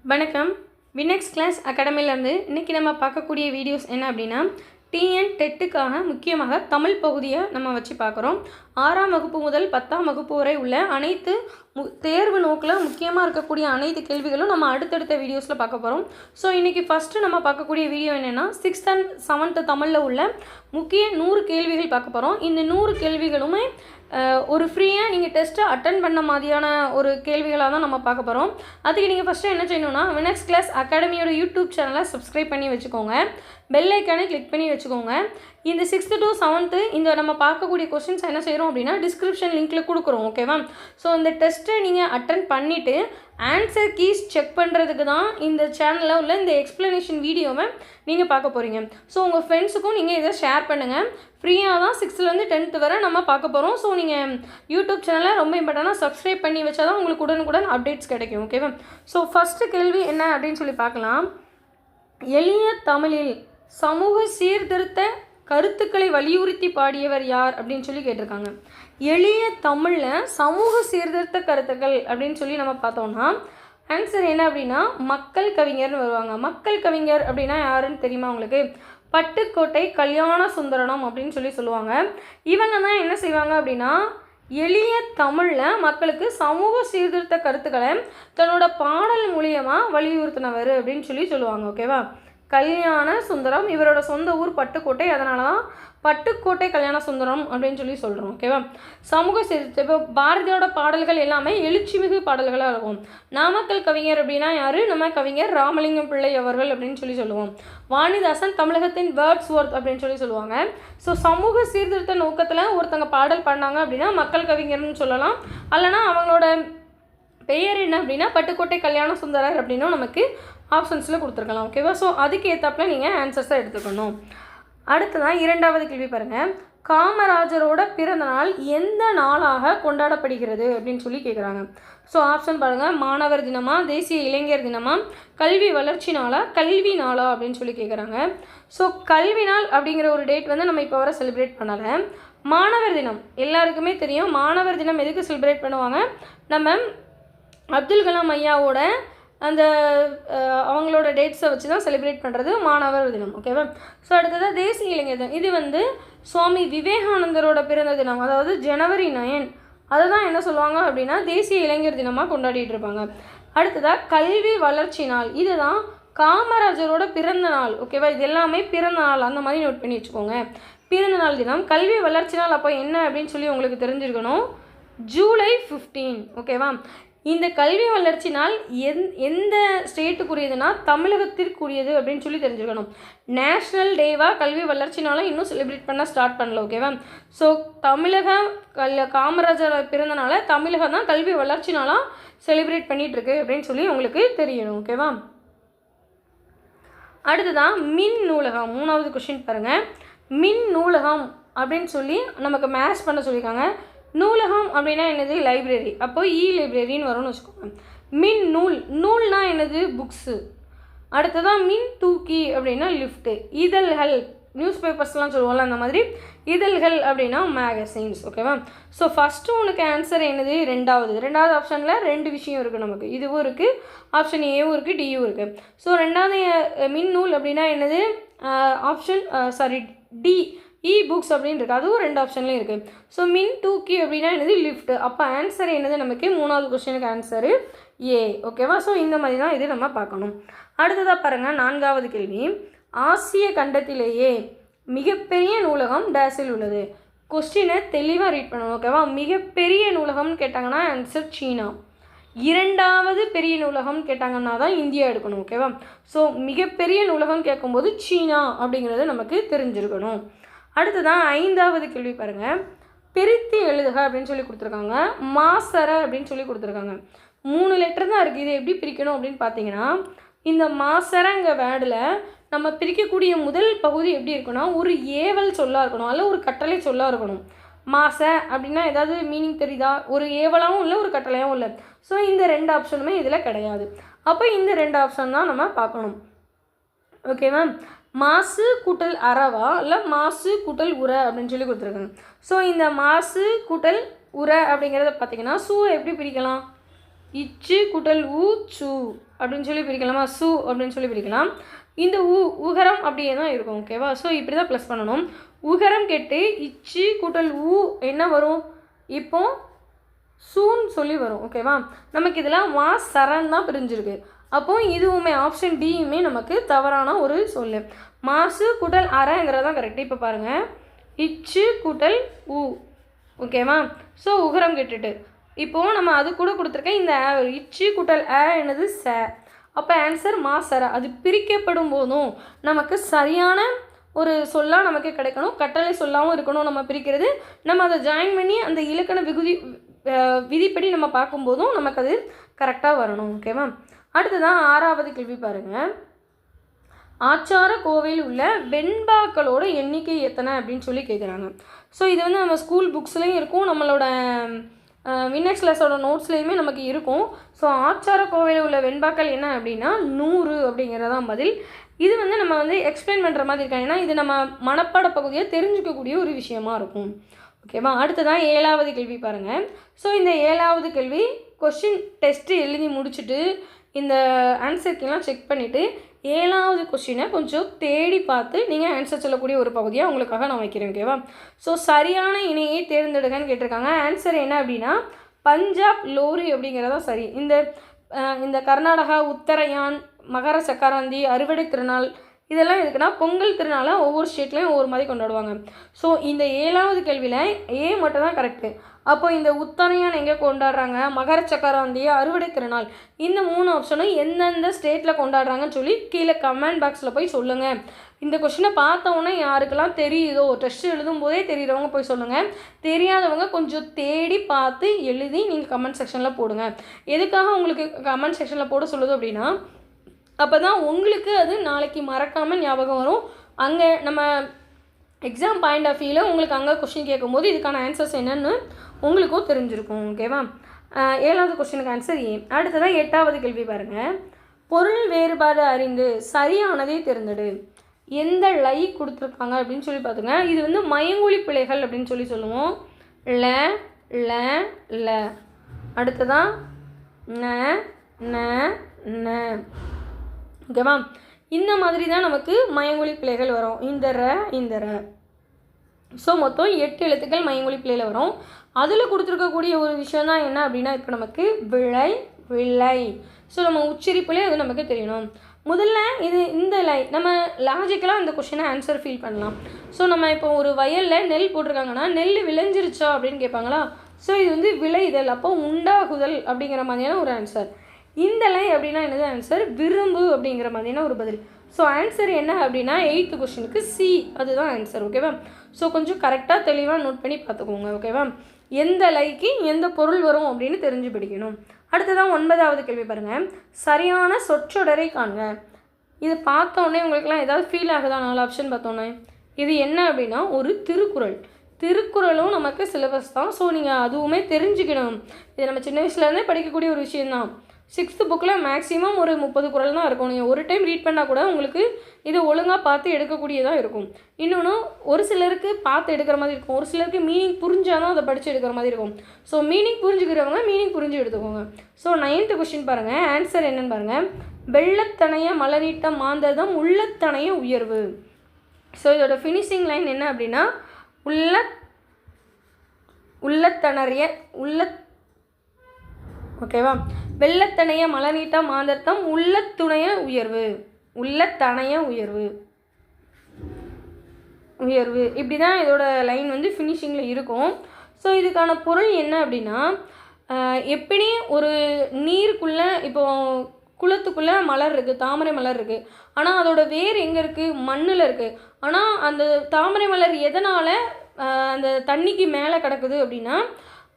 வணக்கம். வினெக்ஸ் கிளாஸ் அகாடமிலேருந்து இன்றைக்கி நம்ம பார்க்கக்கூடிய வீடியோஸ் என்ன அப்படின்னா, டிஎன் டெட்டுக்கான முக்கியமாக தமிழ் பகுதியை நம்ம வச்சு பார்க்குறோம். 6ஆம் வகுப்பு முதல் 10ஆம் வகுப்பு வரை உள்ள அனைத்து தேர்வு நோக்கில் முக்கியமாக இருக்கக்கூடிய அனைத்து கேள்விகளும் நம்ம அடுத்தடுத்த வீடியோஸில் பார்க்க போகிறோம். ஸோ இன்றைக்கி ஃபஸ்ட்டு நம்ம பார்க்கக்கூடிய வீடியோ என்னென்னா 6th and 7th தமிழில் உள்ள முக்கிய 100 கேள்விகள் பார்க்க போகிறோம். இந்த 100 கேள்விகளுமே ஒரு ஃப்ரீயாக நீங்கள் டெஸ்ட்டை அட்டன் பண்ண மாதிரியான ஒரு கேள்விகளாக தான் நம்ம பார்க்க போகிறோம். அதுக்கு நீங்கள் ஃபஸ்ட்டு என்ன செய்யணும்னா, வினெக்ஸ் கிளாஸ் அகாடமியோட யூடியூப் சேனலை சப்ஸ்கிரைப் பண்ணி வச்சுக்கோங்க. பெல் ஐக்கானை கிளிக் பண்ணி வச்சுக்கோங்க. இந்த 6th to 7th இந்த நம்ம பார்க்கக்கூடிய கொஸ்டின்ஸ் என்ன செய்கிறோம் அப்படின்னா டிஸ்கிரிப்ஷன் லிங்க்கில் கொடுக்குறோம். ஓகேவா? ஸோ இந்த டெஸ்ட்டை நீங்கள் அட்டன் பண்ணிவிட்டு ஆன்சர் கீஸ் செக் பண்ணுறதுக்கு தான் இந்த சேனலில் உள்ள இந்த எக்ஸ்ப்ளனேஷன் வீடியோவை நீங்கள் பார்க்க போகிறீங்க. ஸோ உங்கள் ஃப்ரெண்ட்ஸுக்கும் நீங்கள் இதை ஷேர் பண்ணுங்கள். ஃப்ரீயாக தான் 6th to 10th வரை நம்ம பார்க்க போகிறோம். ஸோ நீங்கள் யூடியூப் சேனலை ரொம்ப இம்பார்ட்டண்டாக சப்ஸ்கிரைப் பண்ணி வச்சா தான் உங்களுக்கு உடனுக்குடன் அப்டேட்ஸ் கிடைக்கும். ஓகேவா? ஸோ ஃபஸ்ட்டு கேள்வி என்ன அப்படின்னு சொல்லி பார்க்கலாம். எளிய தமிழில் சமூக சீர்திருத்த கருத்துக்களை வலியுறுத்தி பாடியவர் யார் அப்படின்னு சொல்லி கேட்டிருக்காங்க. எளிய தமிழில் சமூக சீர்திருத்த கருத்துக்கள் அப்படின்னு சொல்லி நம்ம பார்த்தோம்னா ஆன்சர் என்ன அப்படின்னா மக்கள் கவிஞர்னு வருவாங்க. மக்கள் கவிஞர் அப்படின்னா யாருன்னு தெரியுமா உங்களுக்கு? பட்டுக்கோட்டை கல்யாண சுந்தரம் அப்படின்னு சொல்லி சொல்லுவாங்க. இவங்க தான் என்ன செய்வாங்க அப்படின்னா எளிய தமிழில் மக்களுக்கு சமூக சீர்திருத்த கருத்துக்களை தன்னோட பாடல் மூலியமாக வலியுறுத்தினவர் அப்படின்னு சொல்லி சொல்லுவாங்க. ஓகேவா? கல்யாண சுந்தரம், இவரோட சொந்த ஊர் பட்டுக்கோட்டை, அதனால தான் பட்டுக்கோட்டை கல்யாண சுந்தரம் அப்படின்னு சொல்லி சொல்கிறோம். ஓகேவா? சமூக சீர்திருத்த இப்போ பாரதியோட பாடல்கள் எல்லாமே எழுச்சிமிகு பாடல்களாக இருக்கும். நாமக்கல் கவிஞர் அப்படின்னா யார்? நம்ம கவிஞர் ராமலிங்கம் பிள்ளை அவர்கள் அப்படின்னு சொல்லி சொல்லுவோம். வாணிதாசன் தமிழகத்தின் வேர்ட்ஸ்வொர்த் அப்படின்னு சொல்லி சொல்லுவாங்க. ஸோ சமூக சீர்திருத்த நோக்கத்தில் ஒருத்தங்க பாடல் பாடினாங்க அப்படின்னா மக்கள் கவிஞர்னு சொல்லலாம். அல்லனா அவங்களோட பெயர் என்ன அப்படின்னா பட்டுக்கோட்டை கல்யாண சுந்தரர் அப்படின்னும் நமக்கு ஆப்ஷன்ஸில் கொடுத்துருக்கலாம். ஓகேவா? ஸோ அதுக்கு ஏற்றாப்பில் நீங்கள் ஆன்சர்ஸை எடுத்துக்கணும். அடுத்ததான் 2வது கேள்வி பாருங்கள். காமராஜரோட பிறந்த நாள் எந்த நாளாக கொண்டாடப்படுகிறது அப்படின்னு சொல்லி கேட்குறாங்க. ஸோ ஆப்ஷன் பாருங்கள். மாணவர் தினமா, தேசிய இளைஞர் தினமா, கல்வி வளர்ச்சி நாளா, கல்வி நாளா அப்படின்னு சொல்லி கேட்குறாங்க. ஸோ கல்வி நாள் அப்படிங்கிற ஒரு டேட் வந்து நம்ம இப்போ வர செலிப்ரேட் பண்ணலை. மாணவர் தினம் எல்லாருக்குமே தெரியும். மாணவர் தினம் எதுக்கு செலிப்ரேட் பண்ணுவாங்க? நம்ம அப்துல் கலாம் ஐயாவோட அந்த அவங்களோட டேட்ஸை வச்சு தான் செலிப்ரேட் பண்ணுறது மாணவர் தினம். ஓகேவா? ஸோ அடுத்ததாக தேசிய இளைஞர் தினம். இது வந்து சுவாமி விவேகானந்தரோட பிறந்த தினம், அதாவது January 9. அதை தான் என்ன சொல்லுவாங்க அப்படின்னா தேசிய இளைஞர் தினமாக கொண்டாடிட்டு இருப்பாங்க. அடுத்ததாக கல்வி வளர்ச்சி நாள், இதுதான் காமராஜரோட பிறந்த நாள். ஓகேவா? இது எல்லாமே பிறந்த நாள், அந்த மாதிரி நோட் பண்ணி வச்சுக்கோங்க. பிறந்த நாள் தினம். கல்வி வளர்ச்சி நாள் அப்போ என்ன அப்படின்னு சொல்லி உங்களுக்கு தெரிஞ்சிருக்கணும். July 15. ஓகேவா? இந்த கல்வி வளர்ச்சி நாள் எந்த ஸ்டேட்டுக்குரியதுன்னா தமிழகத்திற்குரியது அப்படின்னு சொல்லி தெரிஞ்சுக்கணும். நேஷ்னல் டேவாக கல்வி வளர்ச்சி நாளும் இன்னும் செலிப்ரேட் பண்ண ஸ்டார்ட் பண்ணல. ஓகேவா? ஸோ தமிழகம் காமராஜர் பிறந்தனால தமிழகம் தான் கல்வி வளர்ச்சி நாளாக செலிப்ரேட் பண்ணிகிட்ருக்கு அப்படின்னு சொல்லி உங்களுக்கு தெரியணும். ஓகேவா? அடுத்ததான் மின் நூலகம். 3வது கொஸ்டின் பாருங்கள். மின் நூலகம் அப்படின்னு சொல்லி நமக்கு மேட்ச் பண்ண சொல்லியிருக்காங்க. நூலகம் அப்படின்னா என்னது? லைப்ரரி. அப்போ லைப்ரரின்னு வரும்னு வச்சுக்கோங்க. மின் நூல், நூல்னா என்னது? புக்ஸு. அடுத்ததான் மின் தூக்கி அப்படின்னா லிஃப்ட்டு. இதழ்கள், நியூஸ் பேப்பர்ஸ்லாம் சொல்லுவோம்ல, அந்த மாதிரி இதழ்கள் அப்படின்னா மேகசைன்ஸ். ஓகேவா? ஸோ ஃபஸ்ட்டு உனக்கு ஆன்சர் என்னது? 2வது ஆப்ஷனில் 2 விஷயம் இருக்குது நமக்கு. இதுவும் இருக்குது, ஆப்ஷன் ஏவும் இருக்குது, டியும் இருக்குது. ஸோ 2வது மின் நூல் அப்படின்னா என்னது? ஆப்ஷன் டி புக்ஸ் அப்படின்னு இருக்குது. அதுவும் 2 ஆப்ஷன்லேயும் இருக்குது. ஸோ மின் தூக்கி அப்படின்னா என்னது? லிஃப்ட். அப்போ ஆன்சர் என்னது நமக்கு? 3வது கொஸ்டினுக்கு ஆன்சரு ஏ. ஓகேவா? ஸோ இந்த மாதிரி தான் இது நம்ம பார்க்கணும். அடுத்ததாக பாருங்கள். 4வது கேள்வி. ஆசிய கண்டத்திலேயே மிகப்பெரிய நூலகம் டேஸில் உள்ளது. கொஸ்டினை தெளிவாக ரீட் பண்ணணும். ஓகேவா? மிகப்பெரிய நூலகம்னு கேட்டாங்கன்னா ஆன்சர் சீனா. 2வது பெரிய நூலகம் கேட்டாங்கன்னா தான் இந்தியா எடுக்கணும். ஓகேவா? ஸோ மிகப்பெரிய நூலகம் கேட்கும்போது சீனா அப்படிங்கிறது நமக்கு தெரிஞ்சிருக்கணும். அடுத்ததான் 5வது கேள்வி பாருங்கள். பிரித்து எழுதுக அப்படின்னு சொல்லி கொடுத்துருக்காங்க. மாசர அப்படின்னு சொல்லி கொடுத்துருக்காங்க. 3 லெட்டர் தான் இருக்குது. இதை எப்படி பிரிக்கணும் அப்படின்னு பார்த்தீங்கன்னா, இந்த மாசரங்க வேர்டில் நம்ம பிரிக்கக்கூடிய முதல் பகுதி எப்படி இருக்குன்னா ஒரு ஏவல் சொல்லாக இருக்கணும், அல்ல ஒரு கட்டளை சொல்லாக இருக்கணும். மாச அப்படின்னா ஏதாவது மீனிங் தெரியுதா? ஒரு ஏவலாகவும் இல்லை, ஒரு கட்டளையாகவும் இல்லை. ஸோ இந்த 2 ஆப்ஷனுமே இதில் கிடையாது. அப்போ இந்த 2 ஆப்ஷன் தான் நம்ம பார்க்கணும். ஓகேவா? மாசு கூட்டல் அறவா இல்லை மாசு கூட்டல் உர அப்படின்னு சொல்லி கொடுத்துருக்காங்க. ஸோ இந்த மாசு கூட்டல் உர அப்படிங்கிறத பார்த்தீங்கன்னா சூ எப்படி பிரிக்கலாம்? இச்சு கூட்டல் ஊ சு அப்படின்னு சொல்லி பிரிக்கலாமா, சு அப்படின்னு சொல்லி பிரிக்கலாம். இந்த உகரம் அப்படியே தான் இருக்கும். ஓகேவா? ஸோ இப்படி தான் ப்ளஸ் பண்ணணும். உகரம் கெட்டு இச்சு கூட்டல் ஊ என்ன வரும், இப்போ சூன்னு சொல்லி வரும். ஓகேவா? நமக்கு இதில் மா சரண் தான் பிரிஞ்சிருக்கு. அப்போது இதுவுமே ஆப்ஷன் டியுமே நமக்கு தவறான ஒரு சொல்லு. மாசு கூட்டல் அறங்கிறது தான் கரெக்டு. இப்போ பாருங்கள், இச்சு கூட்டல் ஊ. ஓகேவா? ஸோ உகரம் கெட்டுட்டு இப்போது நம்ம அது கூட கொடுத்துருக்கேன். இந்த இச்சு கூட்டல் என்னது ச. அப்போ ஆன்சர் மாசர. அது பிரிக்கப்படும் போதும் நமக்கு சரியான ஒரு சொல்லாக நமக்கு கிடைக்கணும். கட்டளை சொல்லாகவும் இருக்கணும் நம்ம பிரிக்கிறது. நம்ம அதை ஜாயின் பண்ணி அந்த இலக்கண விதிப்படி நம்ம பார்க்கும்போதும் நமக்கு அது கரெக்டாக வரணும். ஓகேவா? அடுத்ததான் 6வது கேள்வி பாருங்கள். ஆச்சார கோவையில் உள்ள வெண்பாக்களோட எண்ணிக்கை எத்தனை அப்படின்னு சொல்லி கேட்குறாங்க. ஸோ இது வந்து நம்ம ஸ்கூல் புக்ஸ்லேயும் இருக்கும், நம்மளோட வின்னர்ஸ் கிளாஸோட நோட்ஸ்லேயுமே நமக்கு இருக்கும். ஸோ ஆச்சார கோவையில் உள்ள வெண்பாக்கள் என்ன அப்படின்னா 100 அப்படிங்கிறதான் பதில். இது வந்து நம்ம வந்து எக்ஸ்பிளைன் பண்ணுற மாதிரி இருக்காங்க. ஏன்னா இது நம்ம மனப்பாட பகுதியை தெரிஞ்சுக்கக்கூடிய ஒரு விஷயமா இருக்கும். ஓகேவா? அடுத்ததான் 7வது கேள்வி பாருங்கள். ஸோ இந்த 7வது கேள்வி கொஸ்டின் டெஸ்ட்டு எழுதி முடிச்சுட்டு இந்த ஆன்சர்க்கெல்லாம் செக் பண்ணிவிட்டு 7வது கொஸ்டினை கொஞ்சம் தேடி பார்த்து நீங்கள் ஆன்சர் சொல்லக்கூடிய ஒரு பகுதியாக உங்களுக்காக நான் வைக்கிறேன். ஓகேவா? ஸோ சரியான இணையை தேர்ந்தெடுங்கன்னு கேட்டிருக்காங்க. ஆன்சர் என்ன அப்படின்னா பஞ்சாப் லோரி அப்படிங்கிறதா சரி. இந்த கர்நாடகா, உத்தரயான், மகர சக்கராந்தி, அறுவடை திருநாள் இதெல்லாம் எதுக்குன்னா பொங்கல் திருநாளை ஒவ்வொரு ஸ்டேட்லேயும் ஒவ்வொரு மாதிரி கொண்டாடுவாங்க. ஸோ இந்த 7வது கேள்வியில் ஏ மட்டும் தான் கரெக்டு. அப்போ இந்த உத்தரையான் எங்கே கொண்டாடுறாங்க, மகர சக்கராந்தி, அறுவடை திருநாள், இந்த 3 ஆப்ஷனும் எந்தெந்த ஸ்டேட்டில் கொண்டாடுறாங்கன்னு சொல்லி கீழே கமெண்ட் பாக்ஸில் போய் சொல்லுங்கள். இந்த கொஸ்டினை பார்த்தவொன்னே யாருக்கெல்லாம் தெரியுதோ, டெஸ்ட் எழுதும் போதே தெரியுறவங்க போய் சொல்லுங்கள். தெரியாதவங்க கொஞ்சம் தேடி பார்த்து எழுதி நீங்கள் கமெண்ட் செக்ஷனில் போடுங்க. எதுக்காக உங்களுக்கு கமெண்ட் செக்ஷனில் போட சொல்லுது அப்படின்னா, அப்போ தான் உங்களுக்கு அது நாளைக்கு மறக்காமல் ஞாபகம் வரும். அங்கே நம்ம எக்ஸாம் பாயிண்ட் ஆஃப் வியூவில் உங்களுக்கு அங்கே கொஸ்டின் கேட்கும்போது இதுக்கான ஆன்சர்ஸ் என்னென்னு உங்களுக்கும் தெரிஞ்சிருக்கும். ஓகேவா? 7வது கொஸ்டினுக்கு ஆன்சர் ஏ. அடுத்ததான் 8வது கேள்வி பாருங்கள். பொருள் வேறுபாடு அறிந்து சரியானதை தேர்ந்தெடு. எந்த லை கொடுத்துருக்காங்க அப்படின்னு சொல்லி பார்த்துங்க. இது வந்து மயங்கொலி பிழைகள் அப்படின்னு சொல்லி சொல்லுவோம். ல ல ல. அடுத்ததான் ந ந ந. ஓகேவா? இந்த மாதிரி தான் நமக்கு மயங்கொலி பிழைகள் வரும். இந்த ர. ஸோ மொத்தம் 8 எழுத்துக்கள் மயங்கொலி பிழையில் வரும். அதில் கொடுத்துருக்கக்கூடிய ஒரு விஷயம் தான் என்ன அப்படின்னா, இப்போ நமக்கு விளை. ஸோ நம்ம உச்சரிப்புலேயே அது நமக்கு தெரியணும். முதல்ல இந்த லை நம்ம லாஜிக்கலாக இந்த கொஷினை ஆன்சர் ஃபீல் பண்ணலாம். ஸோ நம்ம இப்போ ஒரு வயலில் நெல் போட்டிருக்காங்கன்னா நெல் விளைஞ்சிருச்சா அப்படின்னு கேட்பாங்களா. ஸோ இது வந்து விளைதல், அப்போ உண்டாகுதல் அப்படிங்கிற மாதிரியான ஒரு ஆன்சர். இந்த லை அப்படின்னா என்னது ஆன்சர், விரும்பு அப்படிங்கிற மாதிரியான ஒரு பதில். ஸோ ஆன்சர் என்ன அப்படின்னா 8th கொஸ்டினுக்கு சி, அதுதான் ஆன்சர். ஓகேவா? ஸோ கொஞ்சம் கரெக்டாக தெளிவாக நோட் பண்ணி பார்த்துக்கோங்க. ஓகேவா? எந்த லைக்கு எந்த பொருள் வரும் அப்படின்னு தெரிஞ்சு படிக்கணும். அடுத்ததான் 9வது கேள்வி பாருங்கள். சரியான சொற்றொடரை காண்க. இது பார்த்தோன்னே உங்களுக்குலாம் ஏதாவது ஃபீல் ஆகுதா? 4 ஆப்ஷன் பார்த்தோன்னே இது என்ன அப்படின்னா ஒரு திருக்குறள். திருக்குறளும் நமக்கு சிலபஸ் தான். ஸோ நீங்கள் அதுவுமே தெரிஞ்சுக்கணும். இது நம்ம சின்ன வயசுலேருந்தே படிக்கக்கூடிய ஒரு விஷயந்தான். 6th புக்கில் மேக்ஸிமம் ஒரு 30 குறள் தான் இருக்கும். நீங்கள் ஒரு டைம் ரீட் பண்ணால் கூட உங்களுக்கு இது ஒழுங்காக பார்த்து எடுக்கக்கூடியதாக இருக்கும். இன்னொன்று ஒரு சிலருக்கு பார்த்து எடுக்கிற மாதிரி இருக்கும், ஒரு சிலருக்கு மீனிங் புரிஞ்சால் தான் அதை படித்து எடுக்கிற மாதிரி இருக்கும். ஸோ மீனிங் புரிஞ்சுக்கிறவங்க மீனிங் புரிஞ்சு எடுத்துக்கோங்க. ஸோ 9th கொஸ்டின் பாருங்கள். ஆன்சர் என்னன்னு பாருங்கள். வெள்ளத்தனைய மலரிட்ட மாந்ததம் உள்ளத்தனைய உயர்வு. ஸோ இதோட ஃபினிஷிங் லைன் என்ன அப்படின்னா உள்ளத்தனைய ஓகேவா? வெள்ளத்தனைய மலநீட்ட மாந்தர்த்தம் உள்ளத்துணைய உயர்வு. இப்படி தான் இதோட லைன் வந்து ஃபினிஷிங்கில் இருக்கும். ஸோ இதுக்கான பொருள் என்ன அப்படின்னா, எப்படி ஒரு நீருக்குள்ளே இப்போ குளத்துக்குள்ளே மலர் இருக்குது, தாமரை மலர் இருக்குது. ஆனால் அதோட வேர் எங்கே இருக்குது, மண்ணில் இருக்குது. ஆனால் அந்த தாமரை மலர் எதனால் அந்த தண்ணிக்கு மேலே கிடக்குது அப்படின்னா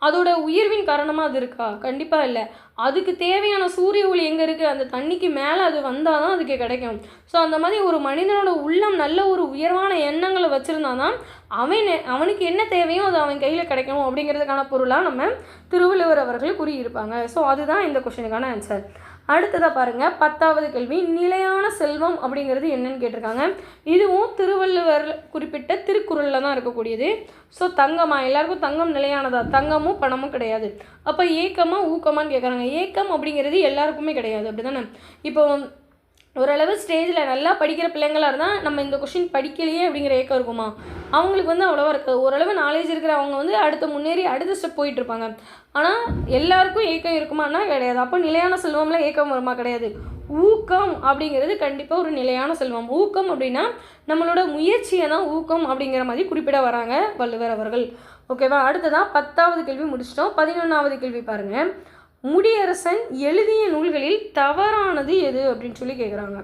அதோட உயர்வின் காரணமாக அது இருக்கா? கண்டிப்பாக இல்லை. அதுக்கு தேவையான சூரிய ஒளி எங்கே இருக்குது, அந்த தண்ணிக்கு மேலே அது வந்தால் தான் அதுக்கு கிடைக்கும். ஸோ அந்த மாதிரி ஒரு மனிதனோட உள்ளம் நல்ல ஒரு உயர்வான எண்ணங்களை வச்சுருந்தா தான் அவனுக்கு என்ன தேவையோ அது அவன் கையில் கிடைக்கும் அப்படிங்கிறதுக்கான பொருளாக நம்ம திருவள்ளுவர் அவர்கள் கூறியிருப்பாங்க. ஸோ அதுதான் இந்த கொஸ்டினுக்கான ஆன்சர். அடுத்ததாக பாருங்கள், 10வது கேள்வி. நிலையான செல்வம் அப்படிங்கிறது என்னன்னு கேட்டிருக்காங்க. இதுவும் திருவள்ளுவர் குறிப்பிட்ட திருக்குறளில் தான் இருக்கக்கூடியது. ஸோ தங்கமா, எல்லாருக்கும் தங்கம் நிலையானதா? தங்கமும் பணமும் கிடையாது. அப்போ ஏக்கமா ஊக்கமான்னு கேட்குறாங்க. கேட்குறாங்க. ஏக்கம் அப்படிங்கிறது எல்லாருக்குமே கிடையாது, அப்படி தானே? இப்போ ஓரளவு ஸ்டேஜில் நல்லா படிக்கிற பிள்ளைங்களாக இருந்தால் நம்ம இந்த கொஷின் படிக்கலையே அப்படிங்கிற ஏக்கம் இருக்குமா? அவங்களுக்கு வந்து அவ்வளோவா இருக்காது. ஓரளவு நாலேஜ் இருக்கிறவங்க வந்து அடுத்து முன்னேறி அடுத்த ஸ்டெப் போயிட்டுருப்பாங்க. ஆனால் எல்லாருக்கும் ஏக்கம் இருக்குமானா கிடையாது. அப்போ நிலையான செல்வம்லாம் ஏக்கம் வருமா? கிடையாது. ஊக்கம் அப்படிங்கிறது கண்டிப்பாக ஒரு நிலையான செல்வம். ஊக்கம் அப்படின்னா நம்மளோட முயற்சியை தான் ஊக்கம் அப்படிங்கிற மாதிரி குறிப்பிட வராங்க வள்ளுவர் அவர்கள். ஓகேவா? அடுத்ததான் 10வது கேள்வி முடிச்சிட்டோம். 11வது கேள்வி பாருங்கள். முடியரசன் எழுதிய நூல்களில் தவறானது எது அப்படின்னு சொல்லி கேட்குறாங்க.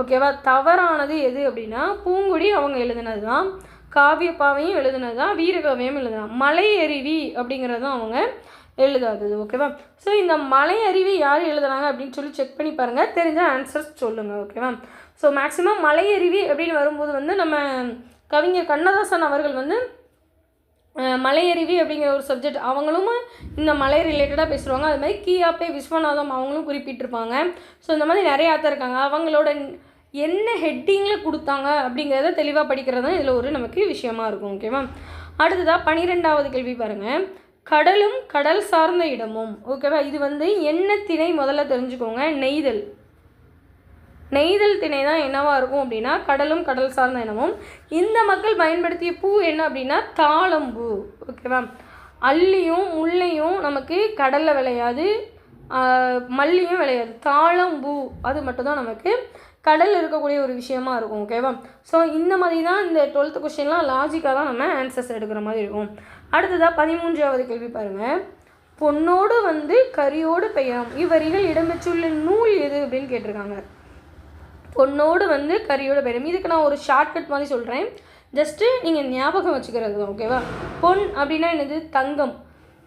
ஓகேவா? தவறானது எது அப்படின்னா பூங்குடி அவங்க எழுதுனது தான், காவியப்பாவையும் எழுதுனது தான், வீரகாவியம் எழுதுனா, மலை அருவி அப்படிங்கிறது தான் அவங்க எழுதாதது. ஓகேவா? ஸோ இந்த மலை அருவி யார் எழுதுனாங்க அப்படின்னு சொல்லி செக் பண்ணி பாருங்கள், தெரிஞ்ச ஆன்சர்ஸ் சொல்லுங்கள். ஓகேவா? ஸோ மேக்ஸிமம் மலை அருவி அப்படின்னு வரும்போது வந்து நம்ம கவிஞர் கண்ணதாசன் அவர்கள் வந்து மலையருவி அப்படிங்கிற ஒரு சப்ஜெக்ட் அவங்களும் இந்த மலை ரிலேட்டடாக பேசுவாங்க. அது மாதிரி கியாப்பே விஸ்வநாதம் அவங்களும் குறிப்பிட்டிருப்பாங்க. ஸோ இந்த மாதிரி நிறைய ஆத்தர் இருக்காங்க. அவங்களோட என்ன ஹெட்டிங்கில் கொடுத்தாங்க அப்படிங்கிறத தெளிவாக படிக்கிறது தான் இதில் ஒரு நமக்கு விஷயமா இருக்கும். ஓகேவா? அடுத்ததாக 12வது கேள்வி பாருங்கள். கடலும் கடல் சார்ந்த இடமும். ஓகேவா? இது வந்து என்ன திணை முதல்ல தெரிஞ்சுக்கோங்க. நெய்தல். நெய்தல் திணை தான் என்னவாக இருக்கும் அப்படின்னா கடலும் கடல் சார்ந்த இனமும். இந்த மக்கள் பயன்படுத்திய பூ என்ன அப்படின்னா தாழம்பூ. ஓகேவா? அல்லியும் முல்லையும் நமக்கு கடலில் விளையாது, மல்லியும் விளையாது. தாழம்பூ அது மட்டும்தான் நமக்கு கடலில் இருக்கக்கூடிய ஒரு விஷயமா இருக்கும். ஓகேவா? ஸோ இந்த மாதிரி தான் இந்த 12th கொஸ்டின்லாம் லாஜிக்காக தான் நம்ம ஆன்சர்ஸ் எடுக்கிற மாதிரி இருக்கும். அடுத்ததாக 13வது கேள்வி பாருங்கள். பொன்னோடு வந்து கரியோடு பெயரும் இவ்வரிகள் இடம்பெற்றுள்ள நூல் எது அப்படின்னு கேட்டிருக்காங்க. பொன்னோடு வந்து கரியோட பெயரும். இதுக்கு நான் ஒரு ஷார்ட்கட் மாதிரி சொல்கிறேன், ஜஸ்ட்டு நீங்கள் ஞாபகம் வச்சுக்கிறது தான். ஓகேவா? பொன் அப்படின்னா என்னது? தங்கம்.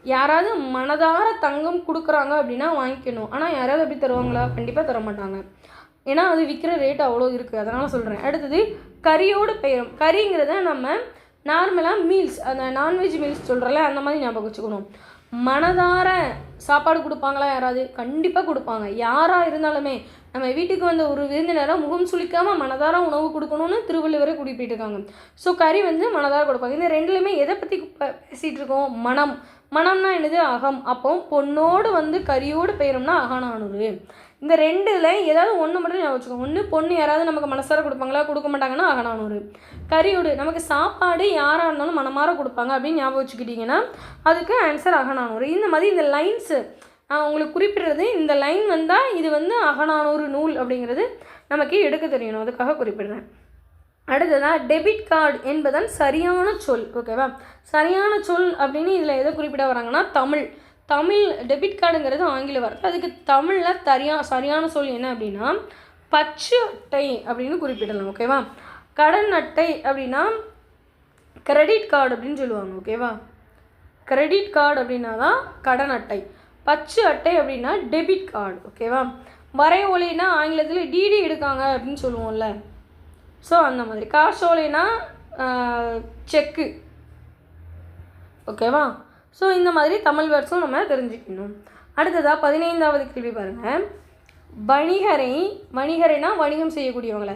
யாராவது மனதார தங்கம் கொடுக்குறாங்க அப்படின்னா வாங்கிக்கணும். ஆனால் யாராவது அப்படி தருவாங்களா? கண்டிப்பாக தர மாட்டாங்க. ஏன்னா அது விற்கிற ரேட் அவ்வளோ இருக்குது, அதனால் சொல்கிறேன். அடுத்தது கரியோடு பெயரும். கறிங்கிறத நம்ம நார்மலாக மீல்ஸ், அந்த நான்வெஜ் மீல்ஸ் சொல்கிறல அந்த மாதிரி ஞாபகம் வச்சுக்கணும். மனதார சாப்பாடு கொடுப்பாங்களா யாராவது? கண்டிப்பாக கொடுப்பாங்க. யாராக இருந்தாலுமே நம்ம வீட்டுக்கு வந்த ஒரு விருந்தினராக முகம் சுளிக்காமல் மனதார உணவு கொடுக்கணும்னு திருவள்ளுவரை குறிப்பிட்டு இருக்காங்க. ஸோ கறி வந்து மனதார கொடுப்பாங்க. இந்த ரெண்டுலையுமே எதை பற்றி பேசிகிட்டு இருக்கோம்? மனம். மனம்னா என்னது? அகம். அப்போ பொண்ணோடு வந்து கரியோடு பெயரும்னா அகநானூறு. இந்த ரெண்டில் ஏதாவது ஒன்று மட்டும் ஞாபகம் வச்சுக்கோங்க. ஒன்று பொண்ணு யாராவது நமக்கு மனசார கொடுப்பாங்களா? கொடுக்க மாட்டாங்கன்னா அகநானூறு. கரியோடு நமக்கு சாப்பாடு யாராக இருந்தாலும் மனமாற கொடுப்பாங்க அப்படின்னு ஞாபகம் வச்சுக்கிட்டிங்கன்னா அதுக்கு ஆன்சர் அகநானூறு. இந்த மாதிரி இந்த லைன்ஸு நான் உங்களுக்கு குறிப்பிடுறது, இந்த லைன் வந்தால் இது வந்து அகநானூறு நூல் அப்படிங்கிறது நமக்கு எடுக்க தெரியணும், அதுக்காக குறிப்பிடுறேன். அடுத்ததாக டெபிட் கார்டு என்பதன் சரியான சொல். ஓகேவா? சரியான சொல் அப்படின்னு இதில் எதை குறிப்பிட வராங்கன்னா தமிழ். டெபிட் கார்டுங்கிறது ஆங்கில வார்த்தை. அதுக்கு தமிழில் சரியான சொல் என்ன அப்படின்னா பச்சு அட்டை அப்படின்னு குறிப்பிடலாம். ஓகேவா? கடன் அட்டை அப்படின்னா கிரெடிட் கார்டு அப்படின்னு சொல்லுவாங்க. ஓகேவா? கிரெடிட் கார்டு அப்படின்னா தான் கடன் அட்டை. பச்சு அட்டை அப்படின்னா டெபிட் கார்டு. ஓகேவா? வரைவோலைனா ஆங்கிலத்தில் டிடி எடுக்காங்க அப்படின்னு சொல்லுவோம்ல, ஸோ அந்த மாதிரி. காசோலைனா செக்கு. ஓகேவா? ஸோ இந்த மாதிரி தமிழ் வேர்ட்ஸும் நம்ம தெரிஞ்சுக்கணும். அடுத்ததாக 15வது கேள்வி பாருங்கள். வணிகரைனா வணிகம் செய்யக்கூடியவங்களை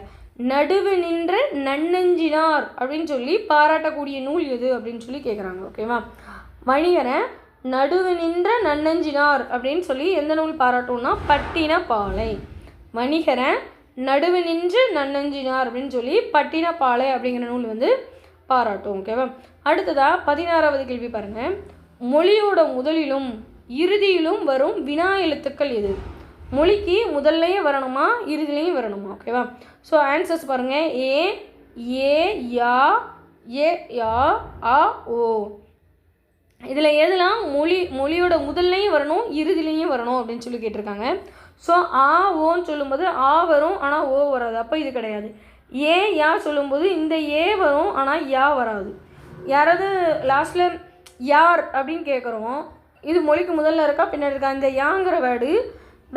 நடுவு நின்ற நன்னெஞ்சினார் அப்படின்னு சொல்லி பாராட்டக்கூடிய நூல் எது அப்படின்னு சொல்லி கேட்குறாங்க. ஓகேவா? வணிகரை நடுவு நின்ற நன்னெஞ்சினார் அப்படின்னு சொல்லி எந்த நூல் பாராட்டோம்னா பட்டினப்பாலை. வணிகரை நடுவு நின்று நன்னெஞ்சினார் அப்படின்னு சொல்லி பட்டினப்பாலை அப்படிங்கிற நூல் வந்து பாராட்டும். ஓகேவா? அடுத்ததாக 16வது கேள்வி பாருங்கள். மொழியோட முதலிலும் இறுதியிலும் வரும் வினா எழுத்துக்கள் எது? மொழிக்கு முதல்லையும் வரணுமா இறுதிலையும் வரணுமா? ஓகேவா? ஸோ ஆன்சர்ஸ் பாருங்கள். ஏ யா ஏ யா ஆ ஓ. இதில் எதெல்லாம் மொழியோட முதல்லையும் வரணும் இறுதிலையும் வரணும் அப்படின்னு சொல்லி கேட்டிருக்காங்க. ஸோ ஆ ஓன்னு சொல்லும்போது ஆ வரும் ஆனால் ஓ வராது, அப்போ இது கிடையாது. ஏ யா சொல்லும்போது இந்த ஏ வரும் ஆனால் யா வராது. யாராவது லாஸ்ட்டில் யார் அப்படின்னு கேட்குறோம், இது மொழிக்கு முதல்ல இருக்கா பின்னாடி இருக்கா? இந்த யாங்கிற வேர்டு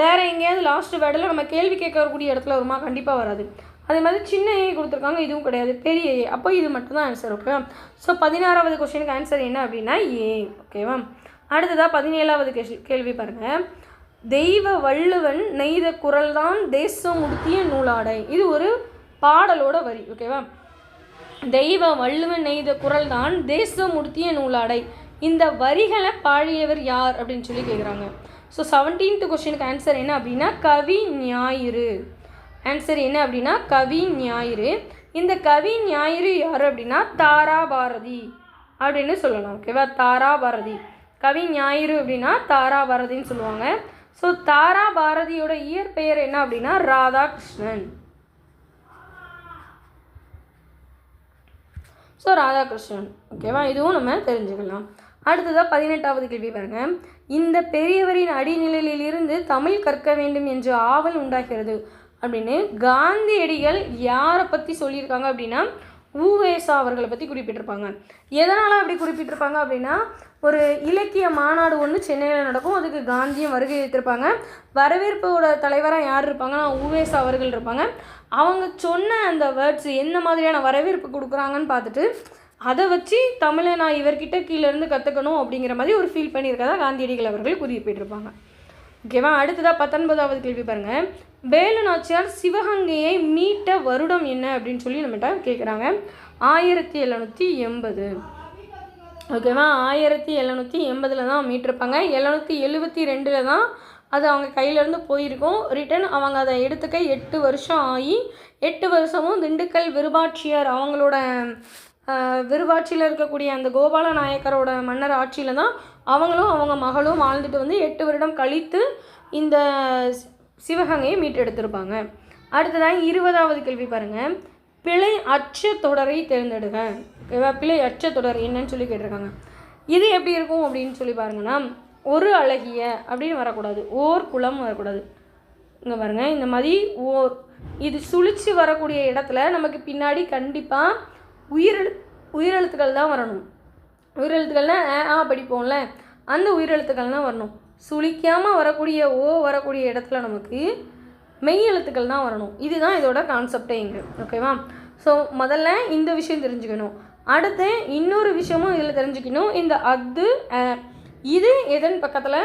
வேறு எங்கேயாவது லாஸ்ட்டு வேர்டில் நம்ம கேள்வி கேட்கக்கூடிய இடத்துல வருமா? கண்டிப்பாக வராது. அதே மாதிரி சின்ன ஏ கொடுத்துருக்காங்க, இதுவும் கிடையாது. பெரிய ஏ, அப்போ இது மட்டும்தான் ஆன்சர். ஓகேவா? ஸோ 16வது கொஸ்டினுக்கு ஆன்சர் என்ன அப்படின்னா ஏ. ஓகேவா? அடுத்ததாக 17வது கேள்வி பாருங்கள். தெய்வ வள்ளுவன் நெய்த குரல் தான் தேசம் உடுத்திய நூலாடை. இது ஒரு பாடலோட வரி. ஓகேவா? தெய்வ வள்ளுவன் நெய்த குரல் தான் தேசம் உடுத்திய நூலாடை. இந்த வரிகளை பாடியவர் யார் அப்படின்னு சொல்லி கேட்குறாங்க. ஸோ 17th கொஸ்டினுக்கு ஆன்சர் என்ன அப்படின்னா கவி ஞாயிறு. ஆன்சர் என்ன அப்படின்னா கவி ஞாயிறு. இந்த கவி ஞாயிறு யார் அப்படின்னா தாராபாரதி அப்படின்னு சொல்லலாம். ஓகேவா, தாராபாரதி. கவி ஞாயிறு அப்படின்னா தாராபாரதின்னு சொல்லுவாங்க. ஸோ தாராபாரதியோட இயற்பெயர் என்ன அப்படின்னா ராதாகிருஷ்ணன். ஸோ ராதாகிருஷ்ணன். ஓகேவா, இதுவும் நம்ம தெரிஞ்சுக்கலாம். அடுத்ததாக 18வது கேள்வி பாருங்க. இந்த பெரியவரின் அடிநிலையிலிருந்து தமிழ் கற்க வேண்டும் என்ற ஆவல் உண்டாகிறது அப்படின்னு காந்தியடிகள் யாரை பற்றி சொல்லியிருக்காங்க அப்படின்னா உவேசா அவர்களை பற்றி குறிப்பிட்டிருப்பாங்க. எதனால் அப்படி குறிப்பிட்டிருப்பாங்க அப்படின்னா ஒரு இலக்கிய மாநாடு ஒன்று சென்னையில் நடக்கும். அதுக்கு காந்தியும் வருகை வைத்திருப்பாங்க. வரவேற்போட தலைவராக யார் இருப்பாங்கன்னா உவேசா அவர்கள் இருப்பாங்க. அவங்க சொன்ன அந்த வேர்ட்ஸ் எந்த மாதிரியான வரவேற்பு கொடுக்குறாங்கன்னு பார்த்துட்டு அதை வச்சு தமிழை நான் இவர்கிட்ட கீழேருந்து கற்றுக்கணும் அப்படிங்கிற மாதிரி ஒரு ஃபீல் பண்ணியிருக்கதா காந்தியடிகள் அவர்கள் குறிப்பிட்டிருப்பாங்க. ஓகேவா, அடுத்ததாக 19வது கேள்வி பாருங்கள். வேலு நாச்சியார் சிவகங்கையை மீட்ட வருடம் என்ன அப்படின்னு சொல்லி நம்மகிட்ட கேட்குறாங்க. 1780. ஓகேவா, 1780 தான் மீட்டிருப்பாங்க. 772 தான் அது அவங்க கையிலேருந்து போயிருக்கும். ரிட்டன் அவங்க அதை எடுத்துக்க 8 வருஷம் ஆகி 8 வருஷமும் திண்டுக்கல் விருபாட்சியார் அவங்களோட விருபாட்சியில் இருக்கக்கூடிய அந்த கோபால நாயக்கரோட மன்னர் ஆட்சியில் தான் அவங்களும் அவங்க மகளும் வாழ்ந்துட்டு வந்து 8 வருடம் கழித்து இந்த சிவகங்கையை மீட்டெடுத்திருப்பாங்க. அடுத்ததாக 20வது கேள்வி பாருங்கள். பிழை அச்ச தொடரை தேர்ந்தெடுங்க. ஓகேவா, பிழை அச்ச தொடர் என்னன்னு சொல்லி கேட்டிருக்காங்க. இது எப்படி இருக்கும் அப்படின்னு சொல்லி பாருங்கன்னா ஒரு அழகிய அப்படின்னு வரக்கூடாது, ஓர் குளம் வரக்கூடாது. இங்கே பாருங்கள், இந்த மாதிரி ஓர் இது சுழிச்சு வரக்கூடிய இடத்துல நமக்கு பின்னாடி கண்டிப்பாக உயிரெழுத்துக்கள் தான் வரணும். உயிரெழுத்துக்கள்னால் படிப்போம்ல, அந்த உயிரெழுத்துக்கள் தான் வரணும். சுழிக்காமல் வரக்கூடிய வரக்கூடிய இடத்துல நமக்கு மெய் எழுத்துக்கள் தான் வரணும். இதுதான் இதோட கான்செப்டே இங்கே. ஓகேவா, ஸோ முதல்ல இந்த விஷயம் தெரிஞ்சுக்கணும். அடுத்து இன்னொரு விஷயமும் இதில் தெரிஞ்சுக்கணும். இந்த இது எதன் பக்கத்தில்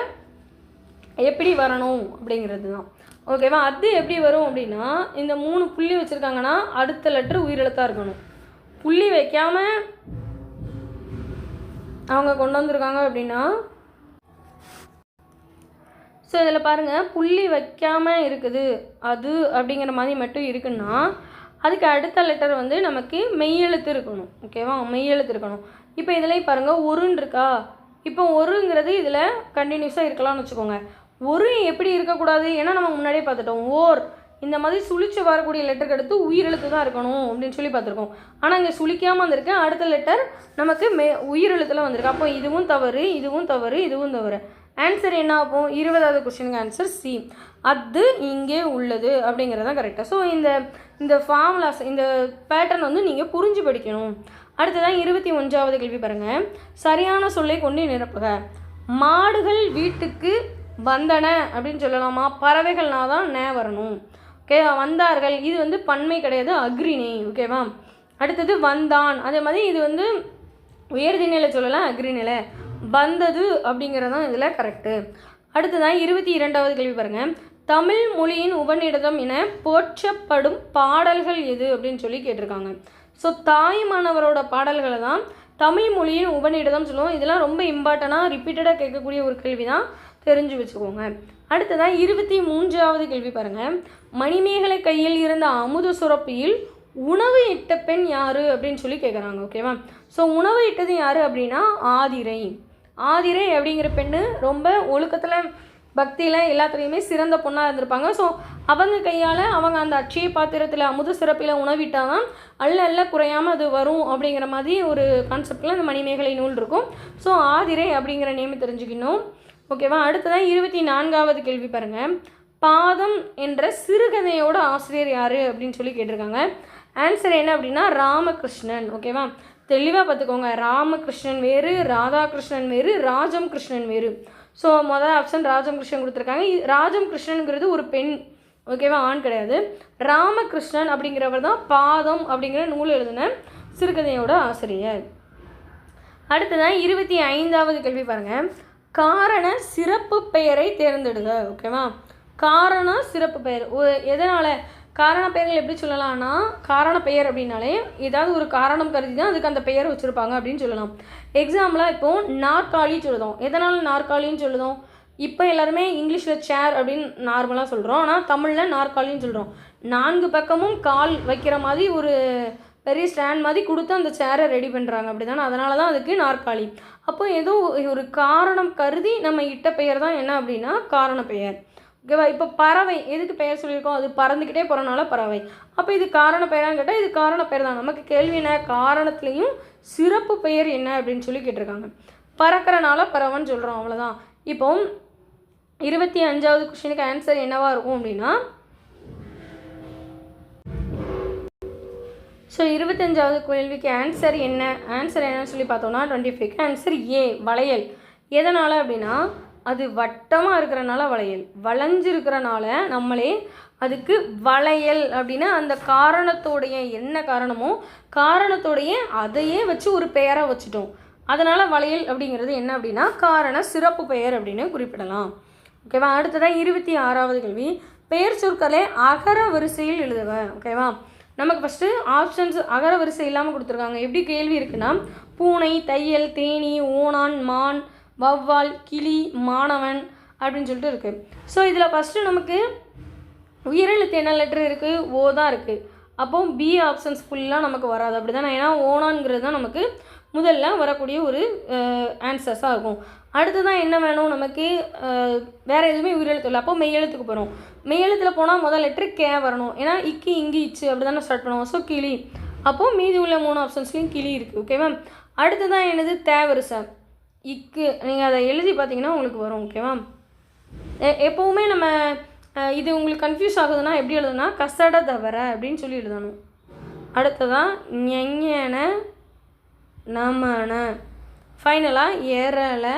எப்படி வரணும் அப்படிங்கிறது தான். ஓகேவா, அது எப்படி வரும் அப்படின்னா இந்த 3 புள்ளி வச்சுருக்காங்கன்னா அடுத்த லெட்டர் உயிரெழுத்தாக இருக்கணும். புள்ளி வைக்காமல் அவங்க கொண்டு வந்திருக்காங்க அப்படின்னா ஸோ இதில் பாருங்கள், புள்ளி வைக்காமல் இருக்குது அது அப்படிங்கிற மாதிரி மட்டும் இருக்குன்னா அதுக்கு அடுத்த லெட்டர் வந்து நமக்கு மெய்யெழுத்து இருக்கணும். ஓகேவா, மெய்யெழுத்து இருக்கணும். இப்போ இதில் பாருங்கள் ஒருன்னு இருக்கா. இப்போ ஒருங்கிறது இதில் கண்டினியூஸாக இருக்கலாம்னு வச்சுக்கோங்க. ஒரு எப்படி இருக்கக்கூடாது, ஏன்னா நம்ம முன்னாடியே பார்த்துட்டோம் ஓர் இந்த மாதிரி சுழிச்சு வரக்கூடிய லெட்டருக்கு அடுத்து உயிரெழுத்து தான் இருக்கணும் அப்படின்னு சொல்லி பார்த்துருக்கோம். ஆனால் இங்கே சுழிக்காமல் வந்திருக்கு. அடுத்த லெட்டர் நமக்கு உயிரெழுத்தில் வந்திருக்கு. அப்போ இதுவும் தவறு, இதுவும் தவறு, இதுவும் தவறு. ஆன்சர் என்ன ஆகும்? 20வது கொஸ்டினுக்கு ஆன்சர் சி, அது இங்கே உள்ளது அப்படிங்கிறதான் கரெக்டாக. ஸோ இந்த ஃபார்முலாஸ் இந்த பேட்டர்ன் வந்து நீங்கள் புரிஞ்சு படிக்கணும். அடுத்ததான் 21வது கேள்வி பாருங்கள். சரியான சொல்லை கொண்டு நிரப்புக. மாடுகள் வீட்டுக்கு வந்தன அப்படின்னு சொல்லலாமா? பறவைகள்னா தான் நே வரணும். ஓகேவா, வந்தார்கள் இது வந்து பன்மை கிடையாது, அக்ரிணை. ஓகேவா, அடுத்தது வந்தான், அதே மாதிரி இது வந்து உயர்திணையில் சொல்லலாம், அக்ரிணையில். வந்தது அப்படிங்கிறதான் இதில் கரெக்டு. அடுத்ததான் 22வது கேள்வி பாருங்கள். தமிழ் மொழியின் உபநிடதம் என போற்றப்படும் பாடல்கள் எது அப்படின்னு சொல்லி கேட்டிருக்காங்க. ஸோ தாய்மானவரோட பாடல்களை தான் தமிழ் மொழியின் உபநிடதம் சொல்லுவோம். இதெல்லாம் ரொம்ப இம்பார்ட்டண்டாக ரிப்பீட்டடாக கேட்கக்கூடிய ஒரு கேள்வி தான், தெரிஞ்சு வச்சுக்கோங்க. அடுத்ததான் 23வது கேள்வி பாருங்கள். மணிமேகலை கையில் இருந்த அமுத சுரப்பியில் உணவு இட்ட பெண் யார் அப்படின்னு சொல்லி கேட்குறாங்க. ஓகேவா, ஸோ உணவு இட்டது யார் அப்படின்னா ஆதிரை. ஆதிரை அப்படிங்கிற பெண்ணு ரொம்ப ஒழுக்கத்தில் பக்தியில் எல்லாத்துலேயுமே சிறந்த பொண்ணாக இருந்திருப்பாங்க. ஸோ அவங்க கையால் அவங்க அந்த அட்சய பாத்திரத்தில் அமுத சிறப்பில் உணவிட்டால் தான் அல்ல குறையாமல் அது வரும் அப்படிங்கிற மாதிரி ஒரு கான்செப்டில் அந்த மணிமேகலை நூல் இருக்கும். ஸோ ஆதிரை அப்படிங்கிற நேம் தெரிஞ்சுக்கணும். ஓகேவா, அடுத்ததான் 24வது கேள்வி பாருங்கள். பாதம் என்ற சிறுகதையோட ஆசிரியர் யார் அப்படின்னு சொல்லி கேட்டிருக்காங்க. ஆன்சர் என்ன அப்படின்னா ராமகிருஷ்ணன். ஓகேவா, தெளிவாக பார்த்துக்கோங்க. ராமகிருஷ்ணன் வேறு, ராதாகிருஷ்ணன் வேறு, ராஜம் கிருஷ்ணன் வேறு. ஸோ மொதல் ஆப்ஷன் ராஜம் கிருஷ்ணன் கொடுத்துருக்காங்க. ராஜம் கிருஷ்ணனுங்கிறது ஒரு பெண். ஓகேவா, ஆண் கிடையாது. ராமகிருஷ்ணன் அப்படிங்கிறவர் தான் பாதம் அப்படிங்கிற நூல் எழுதின சிறுகதையோட ஆசிரியர். அடுத்ததான் 25வது கேள்வி பாருங்கள். காரண சிறப்பு பெயரை தேர்ந்தெடுங்க. ஓகேவா, காரண சிறப்பு பெயர் எதனால்? காரண பெயர்கள் எப்படி சொல்லலாம்னா, காரண பெயர் அப்படின்னாலே ஏதாவது ஒரு காரணம் கருதி தான் அதுக்கு அந்த பெயர் வச்சுருப்பாங்க அப்படின்னு சொல்லலாம். எக்ஸாம்பிளாக இப்போது நாற்காலி சொல்லுதோம். எதனால் நாற்காலின்னு சொல்லுதோம்? இப்போ எல்லாருமே இங்கிலீஷில் சேர் அப்படின்னு நார்மலாக சொல்கிறோம், ஆனால் தமிழில் நாற்காலின்னு சொல்கிறோம். 4 பக்கமும் கால் வைக்கிற மாதிரி ஒரு பெரிய ஸ்டாண்ட் மாதிரி கொடுத்து அந்த சேரை ரெடி பண்ணுறாங்க, அப்படி தானே? அதனால தான் அதுக்கு நாற்காலி. அப்போ ஏதோ ஒரு காரணம் கருதி நம்ம இட்ட பெயர் தான் என்ன அப்படின்னா காரண பெயர். ஓகேவா? இப்போ பறவை எதுக்கு பெயர் சொல்லியிருக்கோம்? அது பறந்துக்கிட்டே போகிறனால பறவை. அப்போ இது காரண பெயரான்னு கேட்டால் இது காரண பெயர் தான். நமக்கு கேள்வி என்ன? காரணத்துலேயும் சிறப்பு பெயர் என்ன அப்படின்னு சொல்லி கேட்டிருக்காங்க. பறக்கிறனால பறவைன்னு சொல்கிறோம், அவ்வளோதான். இப்போ 25வது கொஸ்டினுக்கு ஆன்சர் என்னவாக இருக்கும் அப்படின்னா, ஸோ 25வது கேள்விக்கு ஆன்சர் என்னன்னு சொல்லி பார்த்தோம்னா 25க்கு ஆன்சர் ஏ, வளையல். எதனால் அப்படின்னா அது வட்டமாக இருக்கிறனால வளையல், வளைஞ்சிருக்கிறனால நம்மளே அதுக்கு வளையல் அப்படின்னா அந்த காரணத்தோடைய என்ன காரணமோ காரணத்தோடைய அதையே வச்சு ஒரு பெயரை வச்சுட்டோம். அதனால் வளையல் அப்படிங்கிறது என்ன அப்படின்னா காரண சிறப்பு பெயர் அப்படின்னு குறிப்பிடலாம். ஓகேவா? அடுத்ததான் 26வது கேள்வி, பெயர் சொற்களை அகர வரிசையில் எழுதுவ. ஓகேவா? நமக்கு ஃபஸ்ட்டு ஆப்ஷன்ஸ் அகர வரிசை இல்லாமல் கொடுத்துருக்காங்க. எப்படி கேள்வி இருக்குன்னா, பூனை, தையல், தேனி, ஓணான், மான், வௌவால், கிளி, மாணவன் அப்படின்னு சொல்லிட்டு இருக்குது. ஸோ இதில் ஃபஸ்ட்டு நமக்கு உயிரெழுத்து என்ன லெட்ரு இருக்குது? ஓ தான் இருக்குது. அப்போ பி ஆப்ஷன்ஸ் ஃபுல்லாக நமக்கு வராது, அப்படி தானே? ஏன்னா ஓணான்ங்கிறது தான் நமக்கு முதல்ல வரக்கூடிய ஒரு ஆன்சர்ஸாக இருக்கும். அடுத்ததான் என்ன வேணும் நமக்கு? வேறு எதுவுமே உயிரெழுத்து இல்லை. அப்போ மெய்யெழுத்துக்கு போகிறோம். மெய்யெழுத்தில் போனால் முதல் லெட்ரு கே வரணும், ஏன்னா இக்கு இங்கு இச்சு அப்படி தானே ஸ்டார்ட் பண்ணுவோம். ஸோ கிளி. அப்போது மீதி உள்ள 3 ஆப்ஷன்ஸ்லையும் கிளி இருக்குது. ஓகேவா? அடுத்ததான் என்னது? தேவரிசை. இக்கு நீங்கள் அதை எழுதி பார்த்தீங்கன்னா உங்களுக்கு வரும். ஓகேவா? எப்போவுமே நம்ம இது உங்களுக்கு கன்ஃபியூஸ் ஆகுதுன்னா எப்படி எழுதுனா கசட தவற அப்படின்னு சொல்லி எழுதணும். அடுத்ததான் ஞன நமன, ஃபைனலாக எரலை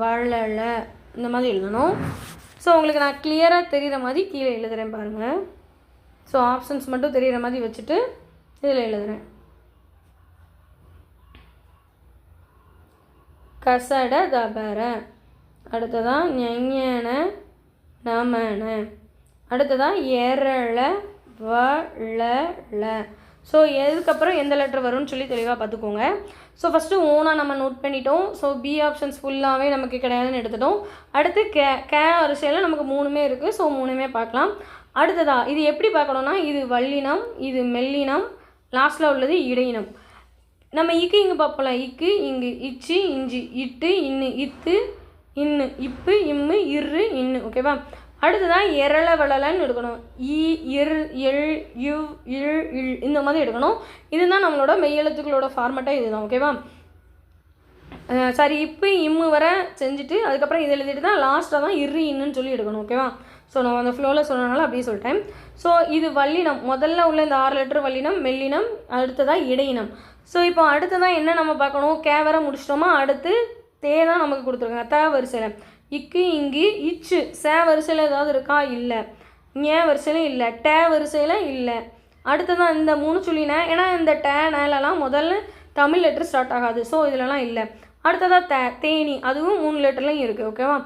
வளலை இந்த மாதிரி எழுதணும். ஸோ உங்களுக்கு நான் கிளியராக தெரிகிற மாதிரி கீழே எழுதுகிறேன் பாருங்கள். ஸோ ஆப்ஷன்ஸ் மட்டும் தெரிகிற மாதிரி வச்சுட்டு இதில் எழுதுகிறேன். கசட தபர, அடுத்ததான் ஞன நமன, அடுத்ததான் எரள வளல. ஸோ எதுக்கப்புறம் எந்த லெட்டர் வரும்னு சொல்லி தெளிவாக பார்த்துக்கோங்க. ஸோ ஃபஸ்ட்டு ஓனா நம்ம நோட் பண்ணிட்டோம். ஸோ பி ஆப்ஷன்ஸ் ஃபுல்லாகவே நமக்கு கிடையாதுன்னு எடுத்துட்டோம். அடுத்து கே வரிசையில் நமக்கு 3மே இருக்குது. ஸோ 3மே பார்க்கலாம். அடுத்ததா இது எப்படி பார்க்கணுன்னா, இது வல்லினம், இது மெல்லினம், லாஸ்ட்டில் உள்ளது இடையினம். நம்ம இக்கு இங்கு பார்ப்போம்ல, இக்கு இங்கு, இச்சு இஞ்சி, இட்டு இன்னு, இத்து இன்னு, இப்பு இம்மு, இரு இன்னு. ஓகேவா? அடுத்ததான் எரள வளலன்னு எடுக்கணும். இ இர் எள் யு இழ் இல் இந்த மாதிரி எடுக்கணும். இதுதான் நம்மளோட மெய்யெழுத்துக்களோட ஃபார்மேட்டாக இதுதான். ஓகேவா? சரி, இப்பு இம்மு வர செஞ்சுட்டு அதுக்கப்புறம் இதை எழுதிட்டு தான் லாஸ்ட்டாக தான் இரு இன்னுன்னு சொல்லி எடுக்கணும். ஓகேவா? ஸோ நான் அந்த ஃப்ளோவில் சொன்னனால அப்படியே சொல்லிட்டேன். ஸோ இது வல்லினம், முதல்ல உள்ள இந்த 6 லெட்டர் வல்லினம், மெல்லினம், அடுத்ததாக இடையினம். ஸோ இப்போ அடுத்ததான் என்ன நம்ம பார்க்கணும்? கே வர முடிச்சிட்டோமா? அடுத்து தே தான் நமக்கு கொடுத்துருக்காங்க. த வரிசையில் இக்கு இங்கு இச்சு, சே வரிசையில் ஏதாவது இருக்கா? இல்லை. ஞ வரிசையில் இல்லை. டே வரிசையில் இல்லை. அடுத்ததான் இந்த 3 சொல்லினேன், ஏன்னா இந்த டே நேலெல்லாம் முதல்ல தமிழ் லெட்டர் ஸ்டார்ட் ஆகாது. ஸோ இதிலலாம் இல்லை. அடுத்ததாக தேனி, அதுவும் 3 லெட்டர்லையும் இருக்குது. ஓகேவா?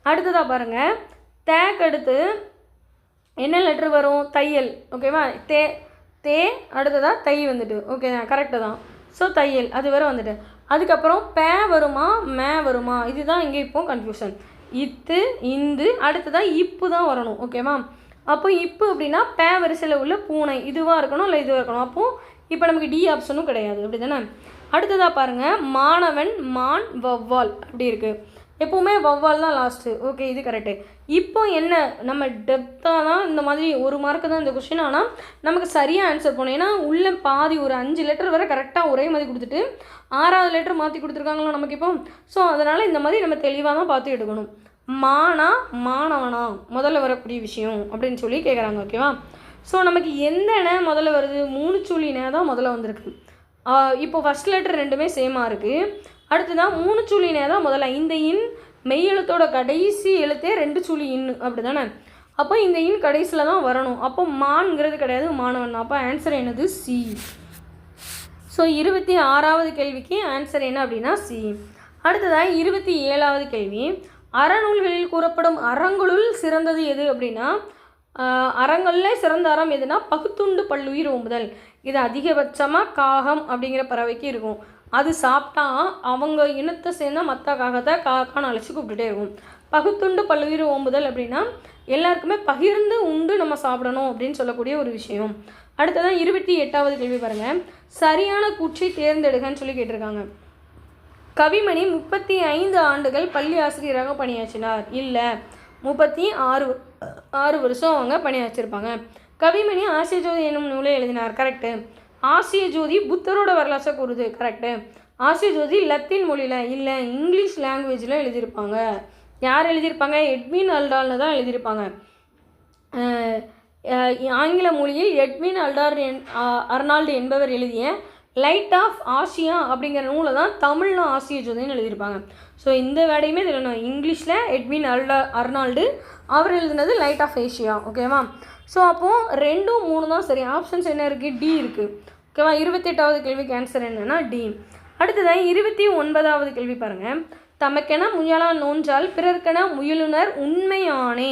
அடுத்ததாக பாருங்கள், தேக்கு அடுத்து என்ன லெட்ரு வரும்? தையல். ஓகேவா? தே அடுத்ததாக தை வந்துட்டு. ஓகே, கரெக்டு தான். ஸோ தையல் அது வரை வந்துட்டு அதுக்கப்புறம் பே வருமா மே வருமா? இதுதான் இங்கே இப்போ கன்ஃபியூஷன். இத்து இந்து அடுத்ததாக இப்பு தான் வரணும். ஓகேவா? அப்போ இப்பு அப்படின்னா பே வரிசையில் உள்ள பூனை இதுவாக இருக்கணும், இல்லை இதுவாக இருக்கணும். அப்போது இப்போ நமக்கு டி ஆப்ஷனும் கிடையாது, அப்படி தானே? அடுத்ததாக பாருங்கள், மாணவன், மான், வௌவால் அப்படி இருக்குது. எப்போவுமே வௌவால் தான் லாஸ்ட்டு. ஓகே, இது கரெக்டு. இப்போ என்ன நம்ம டெப்த்தாக தான் இந்த மாதிரி 1 மார்க்கு தான் இந்த கொஸ்டின், ஆனால் நமக்கு சரியாக ஆன்சர் பண்ணணும். ஏன்னா உள்ள பாதி ஒரு 5 லெட்டர் வரை கரெக்டாக ஒரே மாதிரி கொடுத்துட்டு 6வது லெட்டர் மாற்றி கொடுத்துருக்காங்களோ நமக்கு இப்போ. ஸோ அதனால் இந்த மாதிரி நம்ம தெளிவாக தான் பார்த்து எடுக்கணும். மானா மாணவனா முதல்ல வரக்கூடிய விஷயம் அப்படின்னு சொல்லி கேட்குறாங்க. ஓகேவா? ஸோ நமக்கு எந்த இணை முதல்ல வருது? 3 சுழி இணை தான் முதல்ல வந்திருக்கு. இப்போ ஃபஸ்ட் லெட்டர் 2மே சேமாக இருக்குது. அடுத்ததான் 3 சுழி இணை தான் முதல்ல. இந்த இன் மெய்யெழுத்தோட கடைசி எழுத்தே 2 சுழி இன்னு, அப்படி தானே? அப்போ இந்த இன் கடைசியில் தான் வரணும். அப்போ மான்ங்கிறது கிடையாது, மாணவன். அப்போ ஆன்சர் என்னது? சி. ஸோ 26வது கேள்விக்கு ஆன்சர் என்ன அப்படின்னா சி. அடுத்ததாக 27வது கேள்வி, அறநூல்களில் கூறப்படும் அறங்களுள் சிறந்தது எது அப்படின்னா, அறங்களில் சிறந்த அறம் எதுனா பகுத்துண்டு பல்லுயிர் ஓம்புதல். இது அதிகபட்சமாக காகம் அப்படிங்கிற பறவைக்கு இருக்கும். அது சாப்பிட்டா அவங்க இனத்தை சேர்ந்தால் மற்ற காகத்தை காக்கான்னு அழைச்சி கூப்பிட்டுட்டே இருக்கும். பகுத்துண்டு பல்லுயிர் ஓம்புதல் அப்படின்னா எல்லாருக்குமே பகிர்ந்து உண்டு நம்ம சாப்பிடணும் அப்படின்னு சொல்லக்கூடிய ஒரு விஷயம். அடுத்ததான் 28வது கேள்வி பாருங்கள். சரியான கூற்றை தேர்ந்தெடுகன்னு சொல்லி கேட்டிருக்காங்க. கவிமணி 35 ஆண்டுகள் பள்ளி ஆசிரியராக பணியாற்றினார். இல்லை, 36 வருஷம் அவங்க பணியாற்றிருப்பாங்க. கவிமணி ஆசிய ஜோதி என்னும் நூலை எழுதினார். கரெக்டு. ஆசிய ஜோதி புத்தரோட வரலாற்றை கூறுது. கரெக்டு. ஆசிய ஜோதி லத்தீன் மொழியில் இல்லை, இங்கிலீஷ் லாங்குவேஜில் எழுதியிருப்பாங்க. யார் எழுதியிருப்பாங்க? எட்வின் அல்டால்னு தான் எழுதியிருப்பாங்க. ஆங்கில மொழியில் எட்வின் அர்னால்டு என்பவர் எழுதிய லைட் ஆஃப் ஆசியா அப்படிங்கிற நூலை தான் தமிழில் ஆசிய ஜோதின்னு எழுதியிருப்பாங்க. ஸோ இந்த வேடையுமே தெரியணும். இங்கிலீஷில் எட்வின் அர்னால்டு, அவர் எழுதுனது லைட் ஆஃப் ஏஷியா. ஓகேவா? ஸோ அப்போது 2, 3 தான் சரி. ஆப்ஷன்ஸ் என்ன இருக்குது? டி இருக்குது. ஓகேவா? 28வது கேள்விக்கு ஆன்சர் என்னென்னா டி. அடுத்ததான் 29வது கேள்வி பாருங்கள். தமக்கென முயலா நோன்றால் பிறர்க்கென முயலுனர் உண்மையானே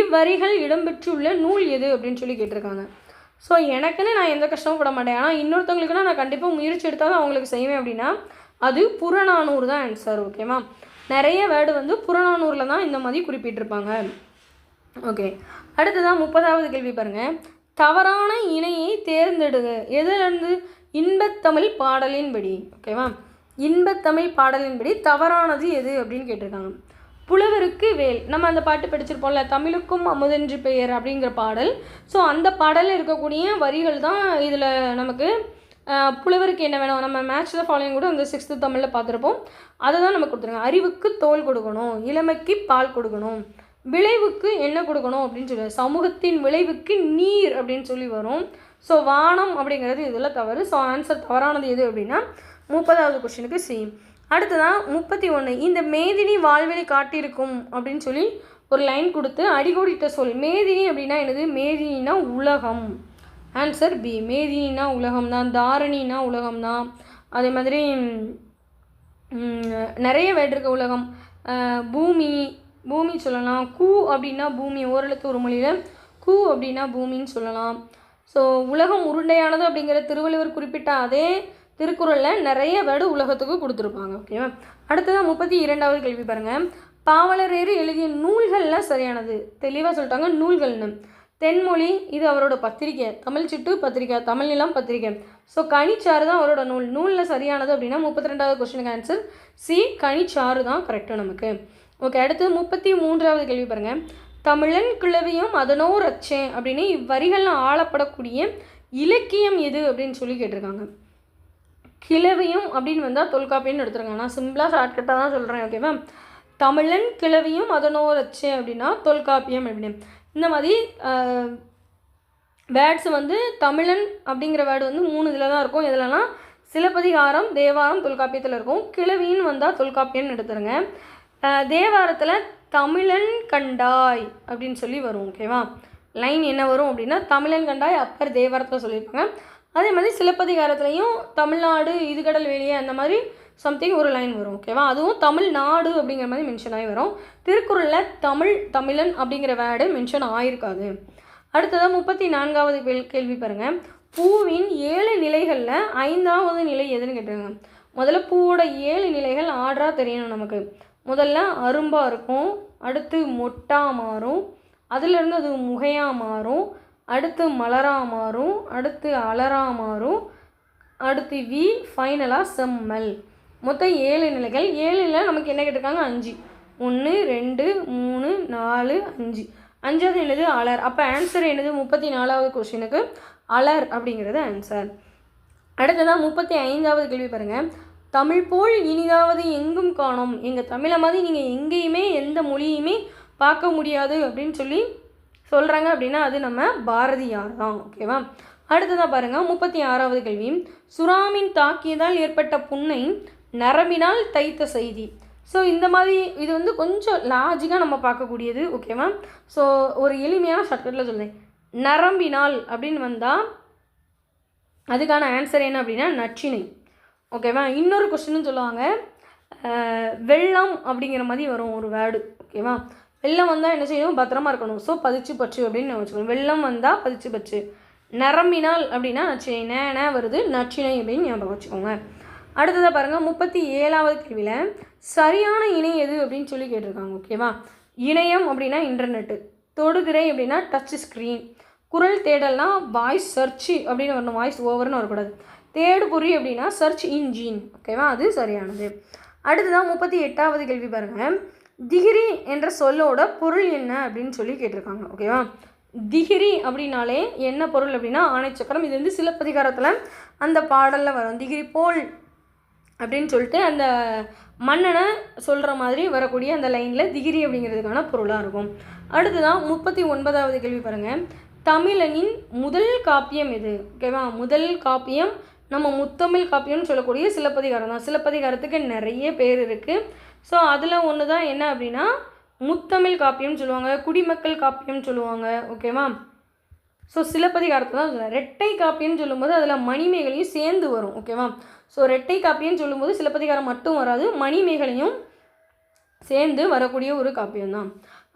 இவ்வரிகள் இடம்பெற்றுள்ள நூல் எது அப்படின்னு சொல்லி கேட்டிருக்காங்க. ஸோ எனக்குன்னு நான் எந்த கஷ்டமும் பட மாட்டேன். ஆனால் இன்னொருத்தவங்களுக்குன்னா நான் கண்டிப்பாக முயற்சி எடுத்தால் தான் அவங்களுக்கு செய்வேன். அப்படின்னா அது புறநானூறு தான் ஆன்சர். ஓகேவா? நிறைய வேர்டு வந்து புறநானூரில் தான் இந்த மாதிரி குறிப்பிட்டிருப்பாங்க. ஓகே. அடுத்ததான் 30வது கேள்வி பாருங்கள். தவறான இணையை தேர்ந்தெடுங்க. எதுலேருந்து? இன்பத்தமிழ் பாடலின்படி. ஓகேவா? இன்பத்தமிழ் பாடலின்படி தவறானது எது அப்படின்னு கேட்டிருக்காங்க. புலவருக்கு வேல், நம்ம அந்த பாட்டு படிச்சிருப்போம்ல, தமிழுக்கும் அமுதென்று பெயர் அப்படிங்கிற பாடல். ஸோ அந்த பாடலில் இருக்கக்கூடிய வரிகள் தான் இதில் நமக்கு புலவருக்கு என்ன வேணும், நம்ம மேட்ச்சில் ஃபாலோயிங் கூட அந்த 6th தமிழில் பார்த்துருப்போம். அதை தான் நம்ம கொடுத்துருங்க. அறிவுக்கு தோல் கொடுக்கணும், இளமைக்கு பால் கொடுக்கணும், விளைவுக்கு என்ன கொடுக்கணும் அப்படின்னு சொல்லி, சமூகத்தின் விளைவுக்கு நீர் அப்படின்னு சொல்லி வரும். ஸோ வானம் அப்படிங்கிறது இதில் தவறு. ஸோ ஆன்சர் தவறானது எது அப்படின்னா 30வது கொஸ்டினுக்கு சி. அடுத்ததான் 31. இந்த மேதினி வாழ்வெளி காட்டியிருக்கும் அப்படின்னு சொல்லி ஒரு லைன் கொடுத்து அடிக்கோடிட்ட சொல். மேதினி அப்படின்னா என்னது? மேதினா உலகம். Answer B. மேதினா உலகம் தான். தாரணினா உலகம் தான். அதே மாதிரி நிறைய வேர்டு இருக்க உலகம். பூமி, பூமி சொல்லலாம். கூ அப்படின்னா பூமி, ஓரெழுத்து ஒரு மொழியில் கூ அப்படின்னா பூமின்னு சொல்லலாம். ஸோ உலகம் உருண்டையானது அப்படிங்கிற திருவள்ளுவர் குறிப்பிட்ட அதே திருக்குறளில் நிறைய வேர்டு உலகத்துக்கு கொடுத்துருப்பாங்க. ஓகேவா? அடுத்ததான் 32வது கேள்வி பாருங்கள். பாவலரேறு எழுதிய நூல்கள்லாம் சரியானது. தெளிவாக சொல்லிட்டாங்க நூல்கள்னு. தென்மொழி இது அவரோட பத்திரிக்கை. தமிழ் சிட்டு பத்திரிக்கை, தமிழ் நிலம் பத்திரிக்கை. ஸோ கனிச்சாறு தான் அவரோட நூல். நூலில் சரியானது அப்படின்னா 32வது கொஸ்டினுக்கு ஆன்சர் சி. கனிச்சாறு தான் கரெக்டாக நமக்கு. ஓகே. அடுத்து 33வது கேள்வி பாருங்கள். தமிழன் கிழவியும் அதனோர் அச்சேன் அப்படின்னு இவ்வரிகளில் ஆளப்படக்கூடிய இலக்கியம் எது அப்படின்னு சொல்லி கேட்டிருக்காங்க. கிழவியும் அப்படின்னு வந்தால் தொல்காப்பியம்னு எடுத்துருங்க. நான் சிம்பிளாக ஷார்ட்கட்டாக தான் சொல்கிறேன். ஓகேவா? தமிழன் கிழவியும் அதனோர் அச்சே அப்படின்னா தொல்காப்பியம் அப்படின்னு. இந்த மாதிரி வேர்ட்ஸ் வந்து தமிழன் அப்படிங்கிற வேர்டு வந்து 3 இதில் தான் இருக்கும். இதிலலாம் சிலப்பதிகாரம், தேவாரம், தொல்காப்பியத்தில் இருக்கும். கிழவின்னு வந்தால் தொல்காப்பியம்னு எடுத்துருங்க. தேவாரத்தில் தமிழன் கண்டாய் அப்படின்னு சொல்லி வரும். ஓகேவா? லைன் என்ன வரும் அப்படின்னா தமிழன் கண்டாய் அப்பர் தேவாரத்தில் சொல்லியிருப்பாங்க. அதே மாதிரி சிலப்பதிகாரத்துலையும் தமிழ்நாடு இதுகடல் வெளியே அந்த மாதிரி சம்திங் ஒரு லைன் வரும். ஓகேவா? அதுவும் தமிழ்நாடு அப்படிங்கிற மாதிரி மென்ஷன் ஆகி வரும். திருக்குறளில் தமிழன் அப்படிங்கிற வேர்டு மென்ஷன் ஆகிருக்காது. அடுத்ததாக 34வது கேள்வி பாருங்கள். பூவின் 7 நிலைகளில் 5வது நிலை எதுன்னு கேட்டுருங்க. முதல்ல பூவோட 7 நிலைகள் ஆர்டராக தெரியணும் நமக்கு. முதல்ல அரும்பாக இருக்கும், அடுத்து மொட்டாக மாறும், அதிலிருந்து அது முகையாக மாறும், அடுத்து மலராக மாறும், அடுத்து அலராக மாறும், அடுத்து வி, ஃபைனலாக செம்மல். மொத்தம் 7 நிலைகள். 7ல் நமக்கு என்ன கேட்டிருக்காங்க? 5. 1 2 3 4 5. 5வது என்னது? அலர். அப்போ ஆன்சர் என்னது? 34வது கொஸ்டினுக்கு அலர் அப்படிங்கிறது ஆன்சர். அடுத்ததான் 35வது கேள்வி பாருங்கள். தமிழ் போல் இனிதாவது எங்கும் காணோம். எங்கள் தமிழை மாதிரி நீங்கள் எங்கேயுமே எந்த மொழியுமே பார்க்க முடியாது அப்படின்னு சொல்லி சொல்கிறாங்க அப்படின்னா அது நம்ம பாரதியார் தான். ஓகேவா? அடுத்ததாக பாருங்கள் 36வது கேள்வி. சுறாமின் தாக்கியதால் ஏற்பட்ட புண்ணை நரம்பினால் தைத்த செய்தி. ஸோ இந்த மாதிரி இது வந்து கொஞ்சம் லாஜிக்காக நம்ம பார்க்கக்கூடியது. ஓகேவா? ஸோ ஒரு எளிமையான ஷார்ட்கட்டில் சொல்கிறேன். நரம்பினால் அப்படின்னு வந்தால் அதுக்கான ஆன்சர் என்ன அப்படின்னா நச்சினை. ஓகேவா? இன்னொரு கொஸ்டின்னு சொல்லுவாங்க வெள்ளம் அப்படிங்கிற மாதிரி வரும் ஒரு வேர்டு. ஓகேவா? வெள்ளம் வந்தால் என்ன செய்யணும்? பத்திரமா இருக்கணும். ஸோ பதிச்சு பச்சு அப்படின்னு நான் வச்சுக்கணும். வெள்ளம் வந்தால் பதிச்சு பச்சு. நரம்பினால் அப்படின்னா நச்சினை. நே வருது, நச்சினை அப்படின்னு ஞாபகம் வச்சுக்கோங்க. அடுத்ததாக பாருங்கள் 37வது கேள்வியில் சரியான இணை எது அப்படின்னு சொல்லி கேட்டிருக்காங்க. ஓகேவா, இணையம் அப்படின்னா இன்டர்நெட்டு, தொடுதிரை அப்படின்னா டச் ஸ்க்ரீன், குரல் தேடல்னா வாய்ஸ் சர்ச் அப்படின்னு வரணும், வாய்ஸ் ஓவர்னு வரக்கூடாது, தேடுபொறி அப்படின்னா சர்ச் இன்ஜின். ஓகேவா, அது சரியானது. அடுத்ததான் 38வது கேள்வி பாருங்கள், திகிரி என்ற சொல்லோட பொருள் என்ன அப்படின்னு சொல்லி கேட்டிருக்காங்க. ஓகேவா, திகிரி அப்படின்னாலே என்ன பொருள் அப்படின்னா ஆணைச்சக்கரம். இது வந்து சிலப்பதிகாரத்தில் அந்த பாடலில் வரும். திகிரி போல் அப்படின்னு சொல்லிட்டு அந்த மன்னனை சொல்கிற மாதிரி வரக்கூடிய அந்த லைனில் திகிரி அப்படிங்கிறதுக்கான பொருளாக இருக்கும். அடுத்ததான் 39வது கேள்வி பாருங்கள், தமிழனின் முதல் காப்பியம் எது? ஓகேவா, முதல் காப்பியம் நம்ம முத்தமிழ் காப்பியம்னு சொல்லக்கூடிய சிலப்பதிகாரம் தான். சிலப்பதிகாரத்துக்கு நிறைய பேர் இருக்குது. ஸோ அதில் ஒன்று தான் என்ன அப்படின்னா முத்தமிழ் காப்பியம்னு சொல்லுவாங்க, குடிமக்கள் காப்பியம்னு சொல்லுவாங்க. ஓகேவா, ஸோ சிலப்பதிகாரத்தை தான் சொல்லுவேன். ரெட்டை காப்பியம்னு சொல்லும்போது அதில் மணிமேகலையும் சேர்ந்து வரும். ஓகேவா, ஸோ ரெட்டை காப்பியம்னு சொல்லும்போது சிலப்பதிகாரம் மட்டும் வராது, மணிமேகலையும் சேர்ந்து வரக்கூடிய ஒரு காப்பியம்தான்.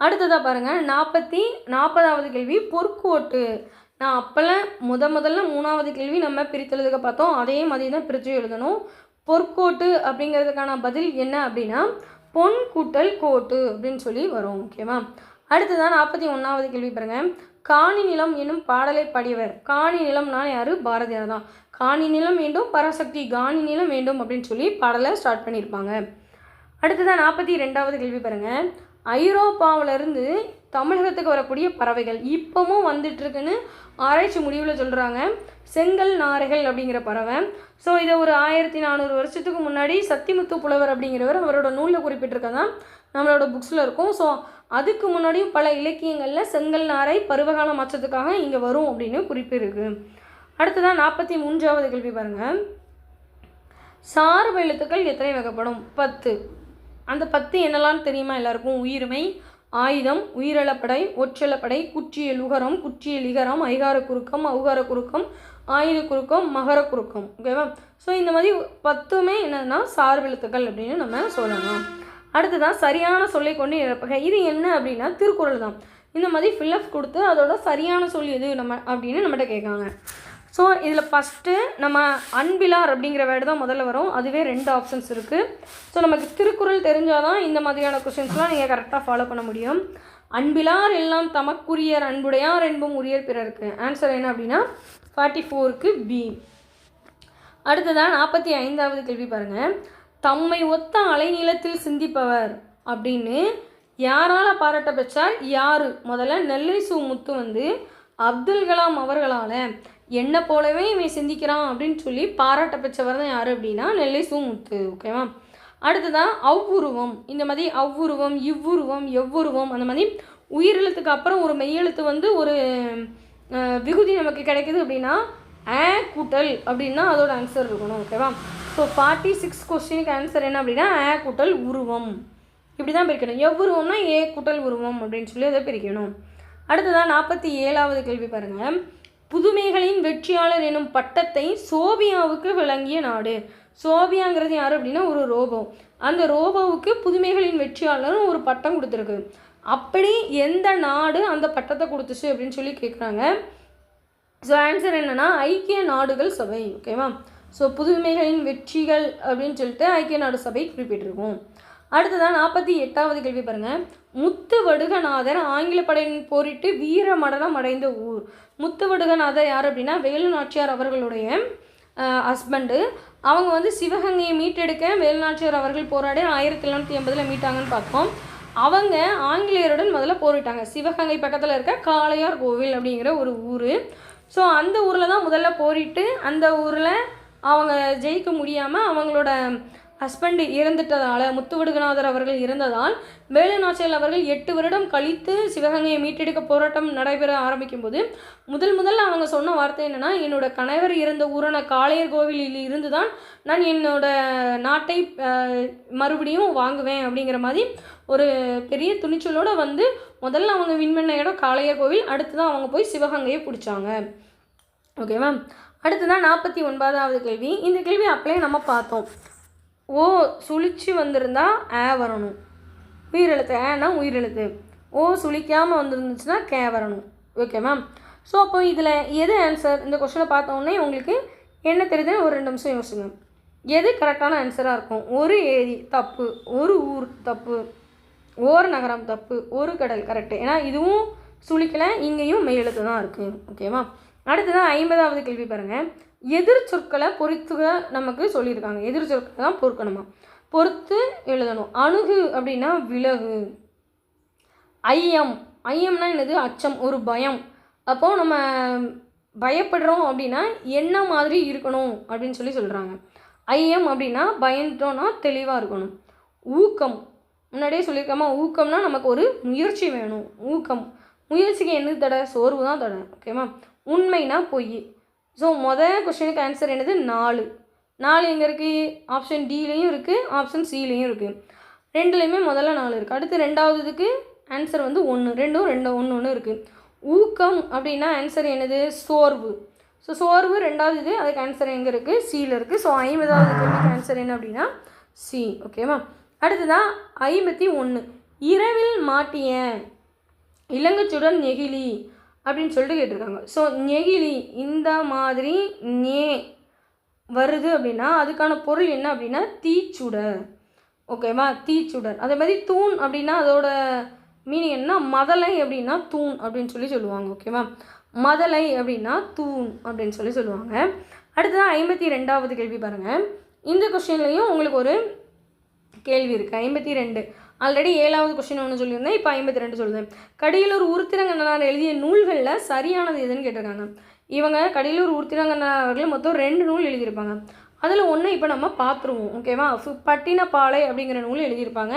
அடுத்ததாக பாருங்கள் 40வது கேள்வி, பொற்கோட்டு. நான் அப்போல்லாம் முதல்ல 3வது கேள்வி நம்ம பிரித்தெழுதுக பார்த்தோம், அதே மாதிரி தான் பிரித்து எழுதணும். பொற்கோட்டு அப்படிங்கிறதுக்கான பதில் என்ன அப்படின்னா பொன் கூட்டல் கோட்டு அப்படின்னு சொல்லி வரும். ஓகேவா, அடுத்ததான் 41வது கேள்வி பாருங்கள், காணி நிலம் என்னும் பாடலை பாடியவர். காணி நிலம்னா யார்? பாரதியார் தான். காணி நிலம் வேண்டும் பராசக்தி, காணி நிலம் வேண்டும் அப்படின்னு சொல்லி பாடலை ஸ்டார்ட் பண்ணியிருப்பாங்க. அடுத்ததான் 42வது கேள்வி பாருங்கள், ஐரோப்பாவிலேருந்து தமிழகத்துக்கு வரக்கூடிய பறவைகள் இப்போவும் வந்துட்டுருக்குன்னு ஆராய்ச்சி முடிவில் சொல்கிறாங்க. செங்கல் நாரைகள் அப்படிங்கிற பறவை. ஸோ இதை ஒரு 1400 வருஷத்துக்கு முன்னாடி சத்திமுத்து புலவர் அப்படிங்கிறவர் அவரோட நூலில் குறிப்பிட்டிருக்கதான் நம்மளோட புக்ஸில் இருக்கும். ஸோ அதுக்கு முன்னாடியும் பல இலக்கியங்களில் செங்கல் நாரை பருவகால மாற்றத்துக்காக இங்கே வரும் அப்படின்னு குறிப்பு இருக்குது. அடுத்ததான் 43வது கேள்வி பாருங்கள், சார்பு எழுத்துக்கள் எத்தனை வகைப்படும்? 10. அந்த 10 என்னெல்லாம் தெரியுமா எல்லாருக்கும்? உயிர்மை, ஆயுதம், உயிரிழப்படை, ஒற்றெழப்படை, குற்றியல் உகரம், குற்றியல் இகரம், ஐகார குறுக்கம், அவுகார குறுக்கம், ஆயுத குறுக்கம், மகர குறுக்கம். ஓகேவா, ஸோ இந்த மாதிரி 10மே என்னன்னா சார்பெழுத்துக்கள் அப்படின்னு நம்ம சொல்லலாம். அடுத்ததான் சரியான சொல்லை கொண்டு நிரப்புக. இது என்ன அப்படின்னா திருக்குறள் தான். இந்த மாதிரி ஃபில்லப் கொடுத்து அதோட சரியான சொல் எது நம்ம அப்படின்னு நம்மகிட்ட கேட்காங்க. ஸோ இதில் ஃபஸ்ட்டு நம்ம அன்பிலார் அப்படிங்கிற வேர்டு தான் முதல்ல வரும். அதுவே 2 ஆப்ஷன்ஸ் இருக்குது. ஸோ நமக்கு திருக்குறள் தெரிஞ்சால் தான் இந்த மாதிரியான கொஸ்டின்ஸ்லாம் நீங்கள் கரெக்டாக ஃபாலோ பண்ண முடியும். அன்பிலார் எல்லாம் தமக்குரியர் அன்புடையார் என்பும் உரியர் பிறருக்கு. ஆன்சர் என்ன அப்படின்னா 44க்கு பி. அடுத்ததான் 45வது கேள்வி பாருங்கள், தம்மை ஒத்த அலைநீளத்தில் சிந்திப்பவர் அப்படின்னு யாரால் பாராட்ட பெற்றார்? யார்? முதல்ல நெல்லை சு முத்து வந்து அப்துல் கலாம் அவர்களால் என்னை போலவே இவன் சிந்திக்கிறான் அப்படின்னு சொல்லி பாராட்ட பெற்றவர் தான் யார் அப்படின்னா நெல்லை சு முத்து. ஓகேவா, அடுத்ததான் அவ்வுருவம். இந்த மாதிரி அவ்வுருவம், இவ்வுருவம், எவ்வுருவம், அந்த மாதிரி உயிரெழுத்துக்கு அப்புறம் ஒரு மெய்யெழுத்து வந்து ஒரு விகுதி நமக்கு கிடைக்குது அப்படின்னா கூட்டல் அப்படின்னா அதோட ஆன்சர் இருக்கணும். ஓகேவா, ஸோ 46 கொஸ்டினுக்கு ஆன்சர் என்ன அப்படின்னா கூட்டல் உருவம். இப்படி தான் பிரிக்கணும். எவ்வுருவம்னா கூட்டல் உருவம் அப்படின்னு சொல்லி அதை பிரிக்கணும். அடுத்ததான் 47வது கேள்வி பாருங்கள், புதுமைகளின் வெற்றியாளர் எனும் பட்டத்தை சோபியாவுக்கு வழங்கிய நாடு. சோபியாங்கிறது யார் அப்படின்னா ஒரு ரோபோ. அந்த ரோபோவுக்கு புதுமைகளின் வெற்றியாளர்னு ஒரு பட்டம் கொடுத்துருக்கு. அப்படி எந்த நாடு அந்த பட்டத்தை கொடுத்துச்சு அப்படின்னு சொல்லி கேட்குறாங்க. ஸோ ஆன்சர் என்னென்னா ஐக்கிய நாடுகள் சபை. ஓகேவா, ஸோ புதுமைகளின் வெற்றிகள் அப்படின்னு சொல்லிட்டு ஐக்கிய நாடு சபை குறிப்பிட்டிருக்கும். அடுத்ததான் 48வது கேள்வி பாருங்கள், முத்துவடுகநாதர் ஆங்கில படையின் போரிட்டு வீர மரணம் அடைந்த ஊர். முத்துவடுகநாதர் யார் அப்படின்னா வேலு நாச்சியார் அவர்களுடைய ஹஸ்பண்டு. அவங்க வந்து சிவகங்கையை மீட்டெடுக்க வேலு நாச்சியார் அவர்கள் போராடி 1780 மீட்டாங்கன்னு பார்த்தோம். அவங்க ஆங்கிலேயருடன் முதல்ல போரிட்டாங்க. சிவகங்கை பக்கத்தில் இருக்க காளையார் கோவில் அப்படிங்கிற ஒரு ஊர். ஸோ அந்த ஊரில் தான் முதல்ல போரிட்டு அந்த ஊரில் அவங்க ஜெயிக்க முடியாமல் அவங்களோட ஹஸ்பண்ட் இறந்துட்டதால், முத்துவடுகநாதர் அவர்கள் இறந்ததால் வேலு நாச்சியார் அவர்கள் 8 வருடம் கழித்து சிவகங்கையை மீட்டெடுக்க போராட்டம் நடைபெற ஆரம்பிக்கும் போது முதல்ல அவங்க சொன்ன வார்த்தை என்னென்னா, என்னோட கணவர் இறந்த ஊரான காளையர் கோவிலில் இருந்து தான் நான் என்னோட நாட்டை மறுபடியும் வாங்குவேன் அப்படிங்கிற மாதிரி ஒரு பெரிய துணிச்சலோடு வந்து முதல்ல அவங்க விண்மண்ண இடம் காளையர் கோவில், அடுத்து தான் அவங்க போய் சிவகங்கையை பிடிச்சாங்க. ஓகேவா, அடுத்துதான் 49வது கேள்வி. இந்த கேள்வி அப்படியே நம்ம பார்த்தோம். ஓ சுழிச்சு வந்திருந்தா வரணும். உயிரெழுத்து ஏன்னா உயிரெழுத்து. ஓ சுழிக்காமல் வந்துருந்துச்சுன்னா வரணும். ஓகேவா, ஸோ அப்போ இதில் எது ஆன்சர்? இந்த கொஸ்டினை பார்த்தோன்னே உங்களுக்கு என்ன தெரியுதுன்னு ஒரு 2 நிமிஷம் யோசிங்க. எது கரெக்டான ஆன்சராக இருக்கும்? ஒரு ஏரி தப்பு, ஒரு ஊர் தப்பு, ஓர் நகரம் தப்பு, ஒரு கடல் கரெக்டு. ஏன்னா இதுவும் சுழிக்கலை, இங்கேயும் மெய்யெழுத்து தான் இருக்குது. ஓகேவா? அடுத்ததான் 50வது கேள்வி பாருங்கள். எதிர் சொற்களை பொறுத்துக நமக்கு சொல்லியிருக்காங்க. எதிர் சொற்களை தான் பொறுக்கணுமா, பொறுத்து எழுதணும். அணுகு அப்படின்னா விலகு. ஐயம், ஐயம்னா என்னது? அச்சம், ஒரு பயம். அப்போது நம்ம பயப்படுறோம் அப்படின்னா என்ன மாதிரி இருக்கணும் அப்படின்னு சொல்கிறாங்க. ஐயம் அப்படின்னா பயந்தோன்னா தெளிவாக இருக்கணும். ஊக்கம், முன்னாடியே சொல்லியிருக்காமா, ஊக்கம்னா நமக்கு ஒரு முயற்சி வேணும். ஊக்கம், முயற்சிக்கு என்ன தடை? சோர்வு தான் தடை. ஓகேவா? உண்மைனா பொய். ஸோ கொஸ்டினுக்கு ஆன்சர் என்னது? 4. 4 எங்கே இருக்குது? ஆப்ஷன் டிலையும் இருக்குது, ஆப்ஷன் சிலையும் இருக்குது. ரெண்டுலேயுமே முதல்ல 4 இருக்குது. அடுத்து ரெண்டாவதுக்கு ஆன்சர் வந்து 1, ரெண்டும் 1 இருக்குது. ஊக்கம் அப்படின்னா ஆன்சர் என்னது? சோர்வு. ஸோ சோர்வு ரெண்டாவது இது, அதுக்கு ஆன்சர் எங்கே இருக்குது? சியில் இருக்குது. ஸோ 50வது கேள்விக்கு ஆன்சர் என்ன அப்படின்னா சி. ஓகேவா? அடுத்ததான் 51. இரவில் மாட்டிய இளங்கச்சுடன் நெகிழி அப்படின்னு சொல்லிட்டு கேட்டிருக்காங்க. ஸோ நெகிழி இந்த மாதிரி நே வருது அப்படின்னா அதுக்கான பொருள் என்ன அப்படின்னா தீச்சுடர். ஓகேவா? தீச்சுடர். அதே மாதிரி தூண் அப்படின்னா அதோட மீனிங் என்ன? மதலை அப்படின்னா தூண் அப்படின்னு சொல்லுவாங்க. ஓகேவா? மதலை அப்படின்னா தூண் அப்படின்னு சொல்லுவாங்க. அடுத்ததான் 52வது கேள்வி பாருங்கள். இந்த கொஸ்டின்லையும் உங்களுக்கு ஒரு கேள்வி இருக்குது. 52 ஆல்ரெடி 7வது கொஸ்டின் ஒன்று சொல்லியிருந்தேன், இப்போ 52 சொல்லுதேன். கடியலூர் உருத்திரங்கண்ணனார் எழுதிய நூல்களில் சரியானது எதுன்னு கேட்டிருக்காங்க. இவங்க கடியலூர் உருத்திரங்கண்ணனார் அவர்கள் மொத்தம் 2 நூல் எழுதியிருப்பாங்க. அதில் ஒன்று இப்போ நம்ம பார்த்துருவோம். ஓகேவா? பட்டினப்பாலை அப்படிங்கிற நூல் எழுதியிருப்பாங்க,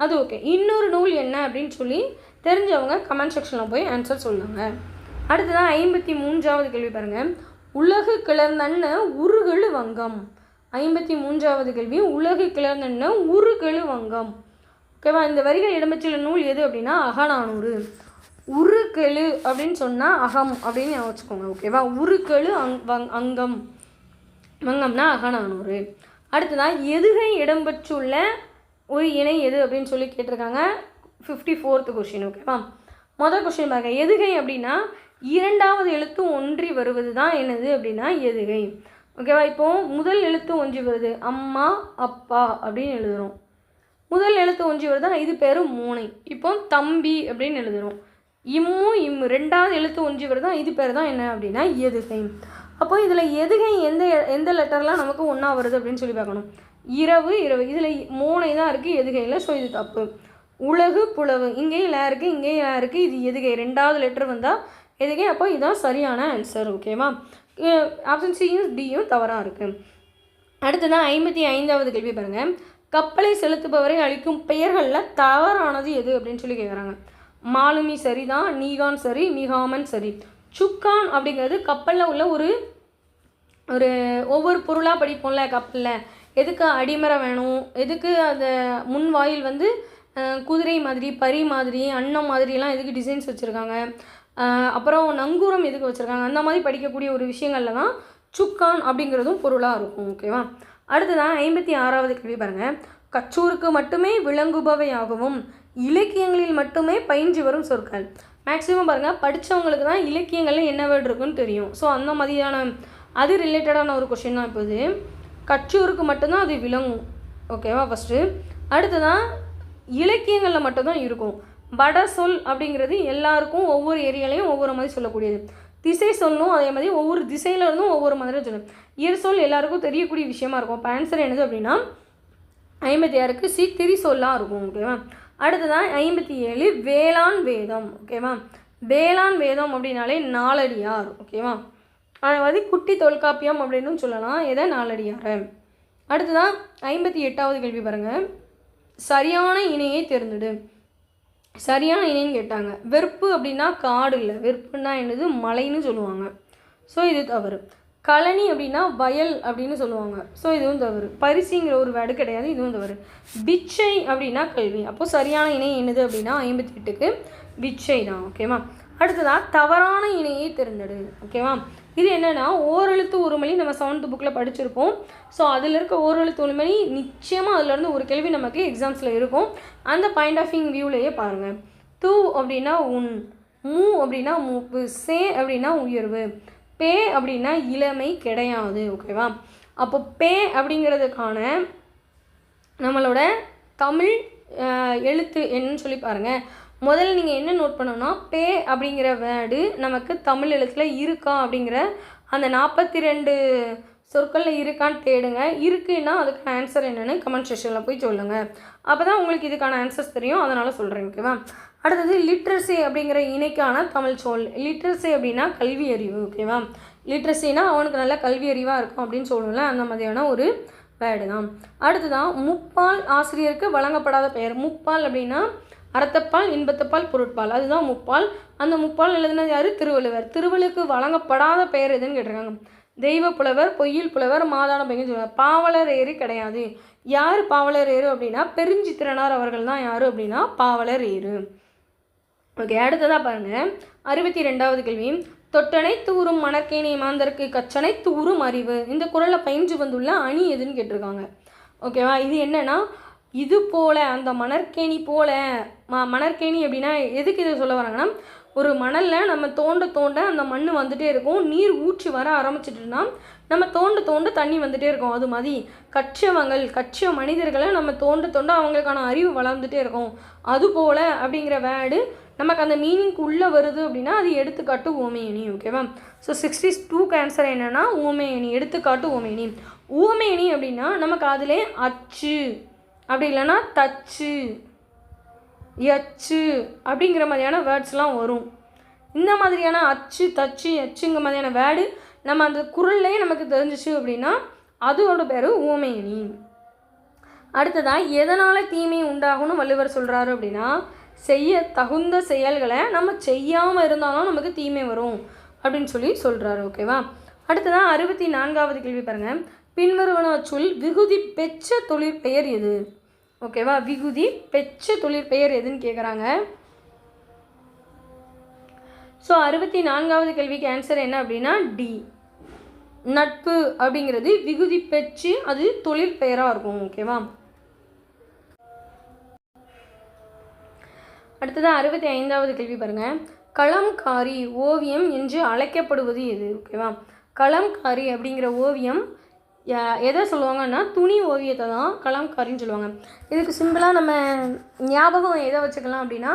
அது ஓகே. இன்னொரு நூல் என்ன அப்படின்னு சொல்லி தெரிஞ்சவங்க கமெண்ட் செக்ஷனில் போய் ஆன்சர் சொல்லுங்க. அடுத்ததான் 53வது கேள்வி பாருங்கள். உலகு கிளர்ந்தன்ன உருகெழு வங்கம். 53வது கேள்வி, உலகு கிளர்ந்தன்ன உருகெழு வங்கம். ஓகேவா? இந்த வரிகள் இடம்பெற்றுள்ள நூல் எது அப்படின்னா அகநானூறு. உருகெழு அப்படின்னு சொன்னால் அகம் அப்படின்னு வச்சுக்கோங்க. ஓகேவா? உருகெழு அங்கம், வங்கம்னா அகநானூறு. அடுத்ததான் எதுகை இடம்பெற்றுள்ள ஒரு இணை எது அப்படின்னு சொல்லி கேட்டிருக்காங்க. 54th question. ஓகேவா? முதல் கொஸ்டின் பாருங்க. எதுகை அப்படின்னா இரண்டாவது எழுத்து ஒன்றி வருவது தான் என்னது அப்படின்னா எதுகை. ஓகேவா? இப்போது முதல் எழுத்து ஒன்றி வருது, அம்மா அப்பா அப்படின்னு எழுதுகிறோம். முதல் எழுத்து ஒன்றி வருதா, இது பேர் மூனை. இப்போ தம்பி அப்படின்னு எழுதுகிறோம். இம்மு ரெண்டாவது எழுத்து ஒன்றி வருதா, இது பேர் தான் என்ன அப்படின்னா எதுகை. அப்போ இதில் எதுகை எந்த லெட்டர்லாம் நமக்கு ஒன்றா வருது அப்படின்னு சொல்லி பார்க்கணும். இரவு, இதில் மூனை தான் இருக்குது எதுகையில். ஸோ இது தப்பு. உலகு புலவு, இங்கேயும் லே இருக்குது, இங்கேயும் லே இருக்குது, இது எதுகை. ரெண்டாவது லெட்டர் வந்தால் எதுகை. அப்போ இதுதான் சரியான ஆன்சர். ஓகேவா? ஆப்ஷன் சியும் டியும் தவறாக இருக்குது. அடுத்ததான் 55வது கேள்வி பாருங்கள். கப்பலை செலுத்துபவரை அளிக்கும் பெயர்களில் தவறானது எது அப்படின்னு சொல்லி கேட்குறாங்க. மாலுமி சரிதான், நீகான் சரி, மிகாமன் சரி. சுக்கான் அப்படிங்கிறது கப்பலில் உள்ள ஒரு ஒவ்வொரு பொருளாக படிப்போம்ல கப்பலில். எதுக்கு அடிமரம் வேணும், எதுக்கு அந்த முன் வாயில் வந்து குதிரை மாதிரி, பரி மாதிரி, அன்னம் மாதிரிலாம் எதுக்கு டிசைன்ஸ் வச்சுருக்காங்க, அப்புறம் நங்கூரம் எதுக்கு வச்சுருக்காங்க, அந்த மாதிரி படிக்கக்கூடிய ஒரு விஷயங்களில் தான் சுக்கான் அப்படிங்கிறதும் பொருளாக இருக்கும். ஓகேவா? அடுத்ததான் 56வது கேள்வி பாருங்கள். கச்சூருக்கு மட்டுமே விளங்குபவையாகவும் இலக்கியங்களில் மட்டுமே பயின்று வரும் சொற்கள். மேக்ஸிமம் பாருங்கள், படித்தவங்களுக்கு தான் இலக்கியங்களில் என்ன வேர்டு இருக்குன்னு தெரியும். ஸோ அந்த மாதிரியான அது ரிலேட்டடான ஒரு கொஷின் தான். இப்போது கச்சூருக்கு மட்டும்தான் அது விளங்கும். ஓகேவா? ஃபஸ்ட்டு. அடுத்ததான் இலக்கியங்களில் மட்டும்தான் இருக்கும். வட சொல் அப்படிங்கிறது எல்லாருக்கும் ஒவ்வொரு ஏரியாலையும் ஒவ்வொரு மாதிரி சொல்லக்கூடியது. திசை சொல்லும் அதே மாதிரி ஒவ்வொரு திசையில் இருந்தும் ஒவ்வொரு மாதிரி சொல்லணும். இயற் சொல் எல்லாருக்கும் தெரியக்கூடிய விஷயமா இருக்கும். இப்போ ஆன்சர் என்னது அப்படின்னா 56க்கு சி திரிசொல்லாக இருக்கும். ஓகேவா? அடுத்ததான் 57 வேளாண் வேதம். ஓகேவா? வேளாண் வேதம் அப்படின்னாலே நாலடியார். ஓகேவா? அதாவது குட்டி தொல்காப்பியம் அப்படின்னு சொல்லலாம். எதை? நாலடியார். அடுத்ததான் 58வது கேள்வி பாருங்கள். சரியான இணையை தேர்ந்தெடு. சரியான இணைன்னு கேட்டாங்க. வெறுப்பு அப்படின்னா காடு இல்லை, வெறுப்புன்னா என்னது? மலைன்னு சொல்லுவாங்க. ஸோ இது தவறு. கழனி அப்படின்னா வயல் அப்படின்னு சொல்லுவாங்க. ஸோ இதுவும் தவறு. பரிசுங்கிற ஒரு வேர்டு கிடையாது, இதுவும் தவறு. பிச்சை அப்படின்னா கல்வி. அப்போது சரியான இணை என்னது அப்படின்னா 58க்கு பிச்சை தான். ஓகேவா? அடுத்ததாக தவறான இணையை தேர்ந்தெடு. ஓகேவா? இது என்னென்னா ஓரெழுத்து ஒரு மொழி நம்ம 7th புக்கில் படிச்சிருப்போம். ஸோ அதில் இருக்க ஓரெழுத்து ஒரு மொழி நிச்சயமாக அதிலேருந்து ஒரு கேள்வி நமக்கு எக்ஸாம்ஸில் இருக்கும். அந்த பாயிண்ட் ஆஃப் வியூலேயே பாருங்கள். தூ அப்படின்னா உன், மூ அப்படின்னா மூப்பு, சே அப்படின்னா உயர்வு, பே அப்படின்னா இளமை கிடையாது. ஓகேவா? அப்போ பே அப்படிங்கிறதுக்கான நம்மளோட தமிழ் எழுத்து என்னன்னு சொல்லி பாருங்கள். முதல்ல நீங்கள் என்ன நோட் பண்ணணும்னா, பே அப்படிங்கிற வேர்டு நமக்கு தமிழ் எழுத்தில் இருக்கா அப்படிங்கிற அந்த 42 சொற்களில் இருக்கான்னு தேடுங்க. இருக்குன்னா அதுக்கான ஆன்சர் என்னென்னு கமெண்ட் செக்ஷனில் போய் சொல்லுங்கள். அப்போ தான் உங்களுக்கு இதுக்கான ஆன்சர்ஸ் தெரியும், அதனால் சொல்கிறேன். ஓகேவா? அடுத்தது லிட்ரஸி அப்படிங்கிற இணைக்கான தமிழ் சொல். லிட்ரஸி அப்படின்னா கல்வி அறிவு. ஓகேவா? லிட்ரஸினா அவனுக்கு நல்ல கல்வி அறிவாக இருக்கும் அப்படின்னு சொல்லணும்ல, அந்த மாதிரியான ஒரு வேர்டு தான். அடுத்துதான் முப்பால் ஆசிரியருக்கு வழங்கப்படாத பெயர். முப்பால் அப்படின்னா அறத்தப்பால், இன்பத்தப்பால், பொருட்பால், அதுதான் முப்பால். அந்த முப்பால் எழுதினது யார்? திருவள்ளுவர். திருவள்ளுவருக்கு வழங்கப்படாத பெயர் எதுன்னு கேட்டிருக்காங்க. தெய்வ புலவர், பொய்யில் புலவர், மாதான பையன் சொல்லுவாங்க. பாவலர் ஏறு கிடையாது. யார் பாவலர் ஏறு அப்படின்னா பெருஞ்சித்திரனார் அவர்கள் தான் யார் அப்படின்னா பாவலர் ஏறு. ஓகே, அடுத்ததாக பாருங்கள் 62வது கேள்வி. தொட்டனை தூரும் மணற்கேணி மாந்தருக்கு கச்சனை தூரும் அறிவு. இந்த குறளில் பயின்று வந்துள்ள அணி எதுன்னு கேட்டிருக்காங்க. ஓகேவா? இது என்னென்னா, இது போல் அந்த மணற்கேணி போல் மணற்கேணி அப்படின்னா எதுக்கு இதை சொல்ல வராங்கன்னா, ஒரு மணலில் நம்ம தோண்ட தோண்ட அந்த மண் வந்துகிட்டே இருக்கும், நீர் ஊற்றி வர ஆரம்பிச்சிட்டுனா நம்ம தோண்ட தோண்ட தண்ணி வந்துகிட்டே இருக்கும். அது மாதிரி கற்ற மனிதர்களை நம்ம தோண்ட தோண்ட அவங்களுக்கான அறிவு வளர்ந்துட்டே இருக்கும். அதுபோல் அப்படிங்கிற வேர்டு நமக்கு அந்த மீனிங்க்கு உள்ளே வருது அப்படின்னா அது எடுத்துக்காட்டு ஓமையணி. ஓகேவா? ஸோ 62க்கு ஆன்சர் என்னென்னா ஓமையணி, எடுத்துக்காட்டு ஓமையணி. ஓமையணி அப்படின்னா நமக்கு அதிலே அச்சு அப்படி இல்லைன்னா தச்சு, எச்சு அப்படிங்கிற மாதிரியான வேர்ட்ஸ்லாம் வரும். இந்த மாதிரியான அச்சு, தச்சு, எச்சுங்கிற மாதிரியான வேர்டு நம்ம அந்த குறள்லேயே நமக்கு தெரிஞ்சிச்சு அப்படின்னா அதோட பேர் ஓமையணி. அடுத்ததாக எதனால் தீமை உண்டாகும்னு வள்ளுவர் சொல்கிறாரு அப்படின்னா, செய்ய தகுந்த செயல்களை நம்ம செய்யாமல் இருந்தாலும் நமக்கு தீமை வரும் அப்படின்னு சொல்லி சொல்கிறாரு. ஓகேவா? அடுத்ததான் 64வது கேள்வி பாருங்கள். பின்வருவன சொல் விகுதி பெற்ற தொழிற்பெயர் எது? ஓகேவா? விகுதி பெற்ற தொழிற்பெயர் எதுன்னு கேட்குறாங்க. ஸோ 64வது கேள்விக்கு ஆன்சர் என்ன அப்படின்னா டி, நட்பு அப்படிங்கிறது விகுதி பெற்று அது தொழிற்பெயராக இருக்கும். ஓகேவா? அடுத்ததான் 65வது கேள்வி பாருங்கள். களம்காரி ஓவியம் என்று அழைக்கப்படுவது எது? ஓகேவா? களம்காரி அப்படிங்கிற ஓவியம் எதை சொல்லுவாங்கன்னா துணி ஓவியத்தை தான் களம்காரின்னு சொல்லுவாங்க. இதுக்கு சிம்பிளாக நம்ம ஞாபகம் எதை வச்சுக்கலாம் அப்படின்னா,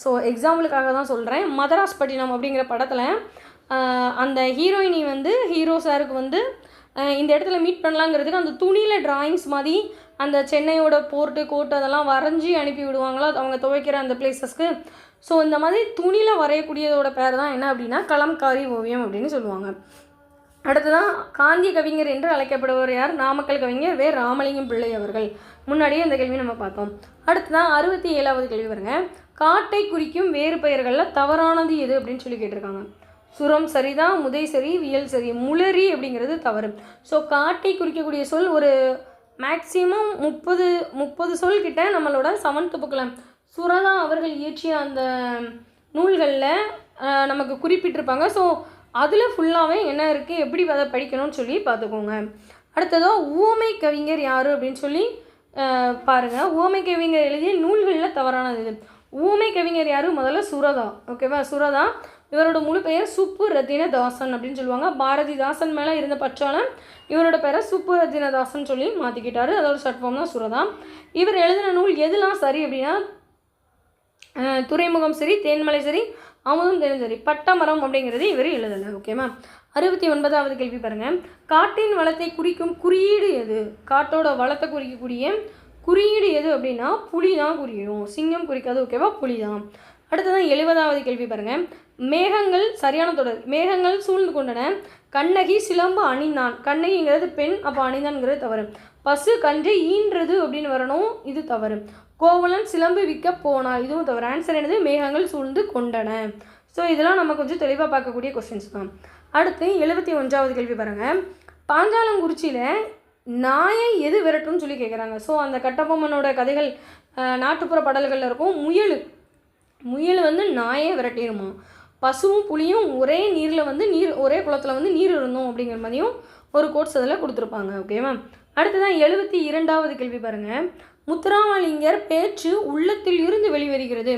ஸோ எக்ஸாம்பிளுக்காக தான் சொல்கிறேன். மதராஸ்பட்டினம் அப்படிங்கிற படத்தில் அந்த ஹீரோயினி வந்து ஹீரோ சாருக்கு வந்து இந்த இடத்துல மீட் பண்ணலாங்கிறதுக்கு அந்த துணியில் டிராயிங்ஸ் மாதிரி அந்த சென்னையோட போர்ட்டு கோட்டு அதெல்லாம் வரைஞ்சி அனுப்பி விடுவாங்களா அவங்க துவைக்கிற அந்த பிளேசஸ்க்கு. ஸோ இந்த மாதிரி துணியில் வரையக்கூடியதோட பேர் தான் என்ன அப்படின்னா களம்காரி ஓவியம் அப்படின்னு சொல்லுவாங்க. அடுத்ததான் காந்திய கவிஞர் என்று அழைக்கப்படுவர் யார்? நாமக்கல் கவிஞர் வே. ராமலிங்கம் பிள்ளை அவர்கள். முன்னாடியே இந்த கேள்வி நம்ம பார்த்தோம். அடுத்ததான் 67வது கேள்வி வருங்க. காட்டை குறிக்கும் வேறு பெயர்களில் தவறானது எது அப்படின்னு சொல்லி கேட்டிருக்காங்க. சுரம் சரிதான், முதை சரி, வியல் சரி, முளரி அப்படிங்கிறது தவறு. ஸோ காட்டை குறிக்கக்கூடிய சொல் ஒரு மேக்சிமம் 30 சொல் கிட்ட நம்மளோட 7th புக்கில் சுரதா அவர்கள் இயற்றிய அந்த நூல்களில் நமக்கு குறிப்பிட்டிருப்பாங்க. ஸோ அதில் ஃபுல்லாகவே என்ன இருக்குது, எப்படி அதை படிக்கணும்னு சொல்லி பார்த்துக்கோங்க. அடுத்ததாக ஊமை கவிஞர் யார் அப்படின்னு சொல்லி பாருங்கள். ஊமை கவிஞர் எழுதிய நூல்களில் தவறானது இது. ஊமை கவிஞர் யார்? முதல்ல சுரதா. ஓகேவா? சுரதா. இவரோட முழு பெயர் சுப்புரத்தினதாசன் அப்படின்னு சொல்லுவாங்க. பாரதிதாசன் மேலே இருந்த பற்றால இவரோட பெயரை சுப்புரத்தினதாசன் சொல்லி மாற்றிக்கிட்டாரு. அதோட ஷார்ட் ஃபார்ம் தான் சுரதா. இவர் எழுதின நூல் எதுலாம் சரி அப்படின்னா துறைமுகம் சரி, தேன்மலை சரி, அமுதும் தேனும் சரி. பட்டமரம் அப்படிங்கிறது இவர் எழுதலை. ஓகேவா? 69வது கேள்வி பாருங்கள். காட்டின் வளத்தை குறிக்கும் குறியீடு எது? காட்டோட வளத்தை குறிக்கக்கூடிய குறியீடு எது அப்படின்னா புலி தான் குறிக்கும், சிங்கம் குறிக்காது. ஓகேவா? புலி தான். அடுத்ததான் 70வது கேள்வி பாருங்கள். மேகங்கள் சரியான தொடர். மேகங்கள் சூழ்ந்து கொண்டன. கண்ணகி சிலம்பு அணிந்தான். கண்ணகிங்கிறது பெண், அப்போ அணிந்தான்ங்கிறது தவறு. பசு கன்று ஈன்றது அப்படின்னு வரணும், இது தவறு. கோவலன் சிலம்பு விற்க போனால், இதுவும் தவறு. ஆன்சர் என்னது? மேகங்கள் சூழ்ந்து கொண்டன. ஸோ இதெல்லாம் நம்ம கொஞ்சம் தெளிவாக பார்க்கக்கூடிய கொஸ்டின்ஸ் தான். அடுத்து 71வது கேள்வி பாருங்கள். பாஞ்சாலங்குறிச்சியில் நாயை எது விரட்டும்னு சொல்லி கேட்குறாங்க. ஸோ அந்த கட்டபொம்மனோட கதைகள் நாட்டுப்புற பாடல்களில் இருக்கும். முயல் வந்து நாயை விரட்டிடுமா. பசுவும் புலியும் ஒரே நீரில் வந்து ஒரே குளத்தில் வந்து நீர் இருந்தோம் அப்படிங்கிற மாதிரியும் ஒரு கோட்ஸ் அதில் கொடுத்துருப்பாங்க. ஓகேவா? அடுத்ததான் 72வது கேள்வி பாருங்கள். முத்துராமலிங்கர் பேச்சு உள்ளத்தில் இருந்து வெளிவருகிறது,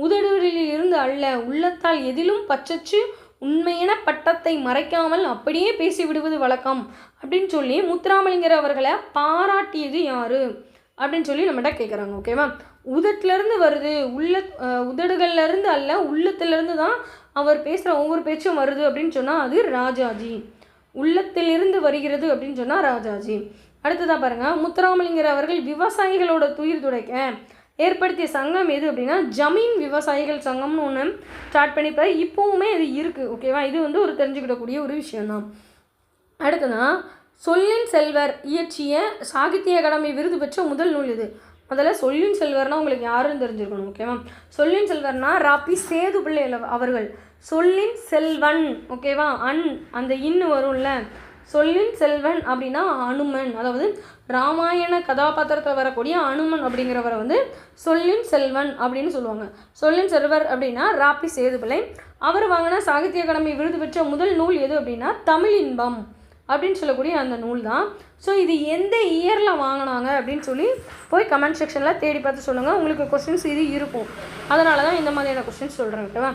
உதடுகளில் இருந்து அல்ல, உள்ளத்தால் எதிலும் பச்சச்சு உண்மையென பட்டத்தை மறைக்காமல் அப்படியே பேசி விடுவது வழக்கம் அப்படின்னு சொல்லி முத்துராமலிங்கர் அவர்களை பாராட்டியது யாரு அப்படின்னு சொல்லி நம்மகிட்ட கேட்குறாங்க. ஓகேவா? உதட்டிலேருந்து வருது, உதடுகள்லேருந்து அல்ல, உள்ளத்திலேருந்து தான் அவர் பேசுகிற ஒவ்வொரு பேச்சும் வருது அப்படின்னு சொன்னால் அது ராஜாஜி. உள்ளத்திலிருந்து வருகிறது அப்படின்னு சொன்னால் ராஜாஜி. அடுத்ததாக பாருங்கள், முத்துராமலிங்கர் அவர்கள் விவசாயிகளோட துயிர் துடைக்க ஏற்படுத்திய சங்கம் எது அப்படின்னா ஜமீன் விவசாயிகள் சங்கம்னு ஒன்று ஸ்டார்ட் பண்ணிப்பார். இப்போவுமே இது இருக்குது. ஓகேவா? இது வந்து ஒரு தெரிஞ்சுக்கிடக்கூடிய ஒரு விஷயம்தான். அடுத்ததான் சொல்லின் செல்வர் இயற்றிய சாகித்ய அகாடமி விருது பெற்ற முதல் நூல் இது. முதல்ல சொல்லின் செல்வர்னா உங்களுக்கு யாருன்னு தெரிஞ்சிருக்கணும். ஓகேவா? சொல்லின் செல்வர்னா ராபி சேதுப்பிள்ளை அவர்கள். சொல்லின் செல்வன், ஓகேவா, அந்த இன்னு வரும்ல, சொல்லின் செல்வன் அப்படின்னா அனுமன், அதாவது ராமாயண கதாபாத்திரத்தில் வரக்கூடிய அனுமன் அப்படிங்கிறவரை வந்து சொல்லின் செல்வன் அப்படின்னு சொல்லுவாங்க. சொல்லின் செல்வர் அப்படின்னா ராபி சேதுப்பிள்ளை. அவர் வாங்கின சாகித்ய அகாடமி விருது பெற்ற முதல் நூல் எது அப்படின்னா தமிழ் இன்பம் அப்படின்னு சொல்லக்கூடிய அந்த நூல் தான். ஸோ இது எந்த இயரில் வாங்கினாங்க அப்படின்னு சொல்லி போய் கமெண்ட் செக்ஷனில் தேடி பார்த்து சொல்லுங்கள். உங்களுக்கு கொஸ்டின்ஸ் இது இருக்கும், அதனால தான் இந்த மாதிரியான கொஸ்டின்ஸ் சொல்கிறேன். ஓகேவா?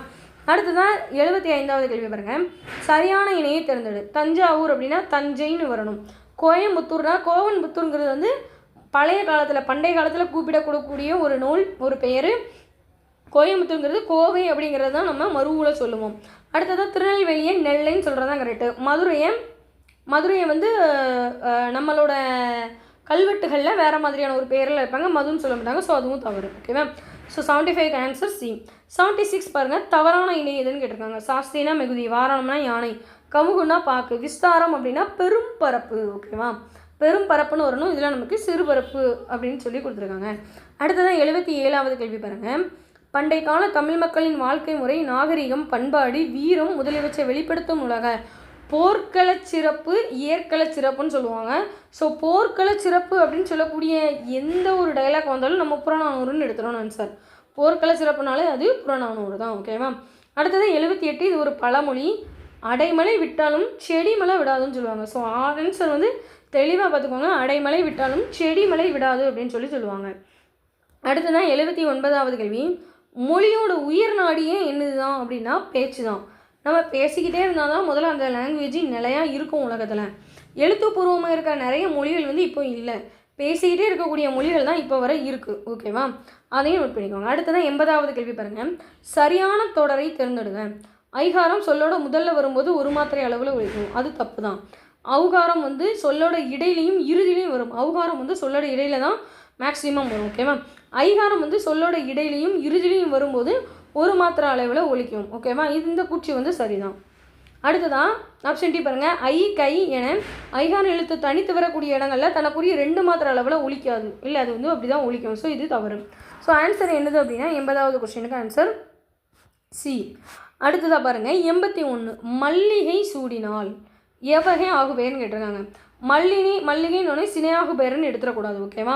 அடுத்ததான் 75வது கேள்வி பாருங்கள். சரியான இணையை தேர்ந்தெடு. தஞ்சாவூர் அப்படின்னா தஞ்சைன்னு வரணும். கோயம்புத்தூர்னா கோவன்புத்தூருங்கிறது வந்து பழைய காலத்தில் பண்டைய காலத்தில் கூப்பிடக்கூடக்கூடிய ஒரு நூல், ஒரு பெயர். கோயம்புத்தூருங்கிறது கோவை அப்படிங்கிறது தான் நம்ம மருவூரில் சொல்லுவோம். அடுத்ததான் திருநெல்வேலியை நெல்லைன்னு சொல்கிறது தான் கரெக்டு. மதுரையை வந்து நம்மளோட கல்வெட்டுகளில் வேறு மாதிரியான ஒரு பேரில் இருப்பாங்க, மதுன்னு சொல்ல மாட்டாங்க. ஸோ அதுவும் தவறு. ஓகேவா? So 75 answer C. 76 பாருங்கள், தவறான இணை எதுன்னு கேட்டிருக்காங்க. சாஸ்தினா மிகுதி, வாரணம்னா யானை, கமுகுன்னா பாக்கு, விஸ்தாரம் அப்படின்னா பெரும் பரப்பு. ஓகேவா? பெரும் பரப்புன்னு வரணும். இதில் நமக்கு சிறுபரப்பு அப்படின்னு சொல்லி கொடுத்துருக்காங்க. அடுத்ததான் 77வது கேள்வி பாருங்கள். பண்டைய கால தமிழ் மக்களின் வாழ்க்கை முறை, நாகரிகம், பண்பாடு, வீரம் முதலியவற்றை வெளிப்படுத்தும் உலக போர்க்கள சிறப்பு, இயற்கள சிறப்புன்னு சொல்லுவாங்க. ஸோ போர்க்கள சிறப்பு அப்படின்னு சொல்லக்கூடிய எந்த ஒரு டைலாக் வந்தாலும் நம்ம புறநானூறுன்னு எடுத்துகிறோம் ஆன்சர். போர்க்கள சிறப்புனாலே அது புறநானூறு தான். ஓகேவா? அடுத்தது 78, இது ஒரு பழமொழி. அடைமலை விட்டாலும் செடி மலை விடாதுன்னு சொல்லுவாங்க. ஸோ ஆன்சர் வந்து தெளிவாக பார்த்துக்கோங்க. அடைமலை விட்டாலும் செடி மலை விடாது அப்படின்னு சொல்லுவாங்க. அடுத்ததான் 79வது கேள்வி. மொழியோட உயிர் நாடியே என்னது தான் அப்படின்னா பேச்சு தான். நம்ம பேசிக்கிட்டே இருந்தால் தான் முதல்ல அந்த லாங்குவேஜ் நிலையாக இருக்கும் உலகத்தில். எழுத்துப்பூர்வமாக இருக்கிற நிறைய மொழிகள் வந்து இப்போ இல்லை, பேசிக்கிட்டே இருக்கக்கூடிய மொழிகள் தான் இப்போ வர இருக்குது. ஓகேவா? அதையும் நோட் பண்ணிக்கோங்க. அடுத்ததான் 80வது கேள்வி பாருங்கள். சரியான தொடரை தேர்ந்தெடுங்க. ஐகாரம் சொல்லோட முதல்ல வரும்போது ஒரு மாத்திரை அளவில் ஒழிக்கும், அது தப்பு தான். அவுகாரம் வந்து சொல்லோட இடையிலையும் இறுதியிலையும் வரும். அவுகாரம் வந்து சொல்லோட இடையில தான் மேக்ஸிமம் வரும். ஓகேவா? ஐகாரம் வந்து சொல்லோட இடையிலையும் இறுதியிலையும் வரும்போது ஒரு மாத்திரை அளவில் ஒழிக்கும். ஓகேவா? இந்த கூற்று வந்து சரிதான். அடுத்ததான் ஆப்ஷன் டி பாருங்கள். ஐ, கை என ஐகாரம் எழுத்து தனித்து வரக்கூடிய இடங்களில் தனக்குரிய 2 மாத்திரை அளவில் ஒழிக்காது. இல்லை, அது வந்து அப்படி தான் ஒழிக்கும். ஸோ இது தவறு. ஸோ ஆன்சர் என்னது அப்படின்னா 80வது கொஸ்டினுக்கு ஆன்சர் சி. அடுத்ததாக பாருங்கள் 81. மல்லிகை சூடினால் எவ்வகை ஆகுபெயர்னு கேட்டிருக்காங்க. மல்லிகைன்னு சினையாகு பெயர்னு எடுத்துடக்கூடாது. ஓகேவா?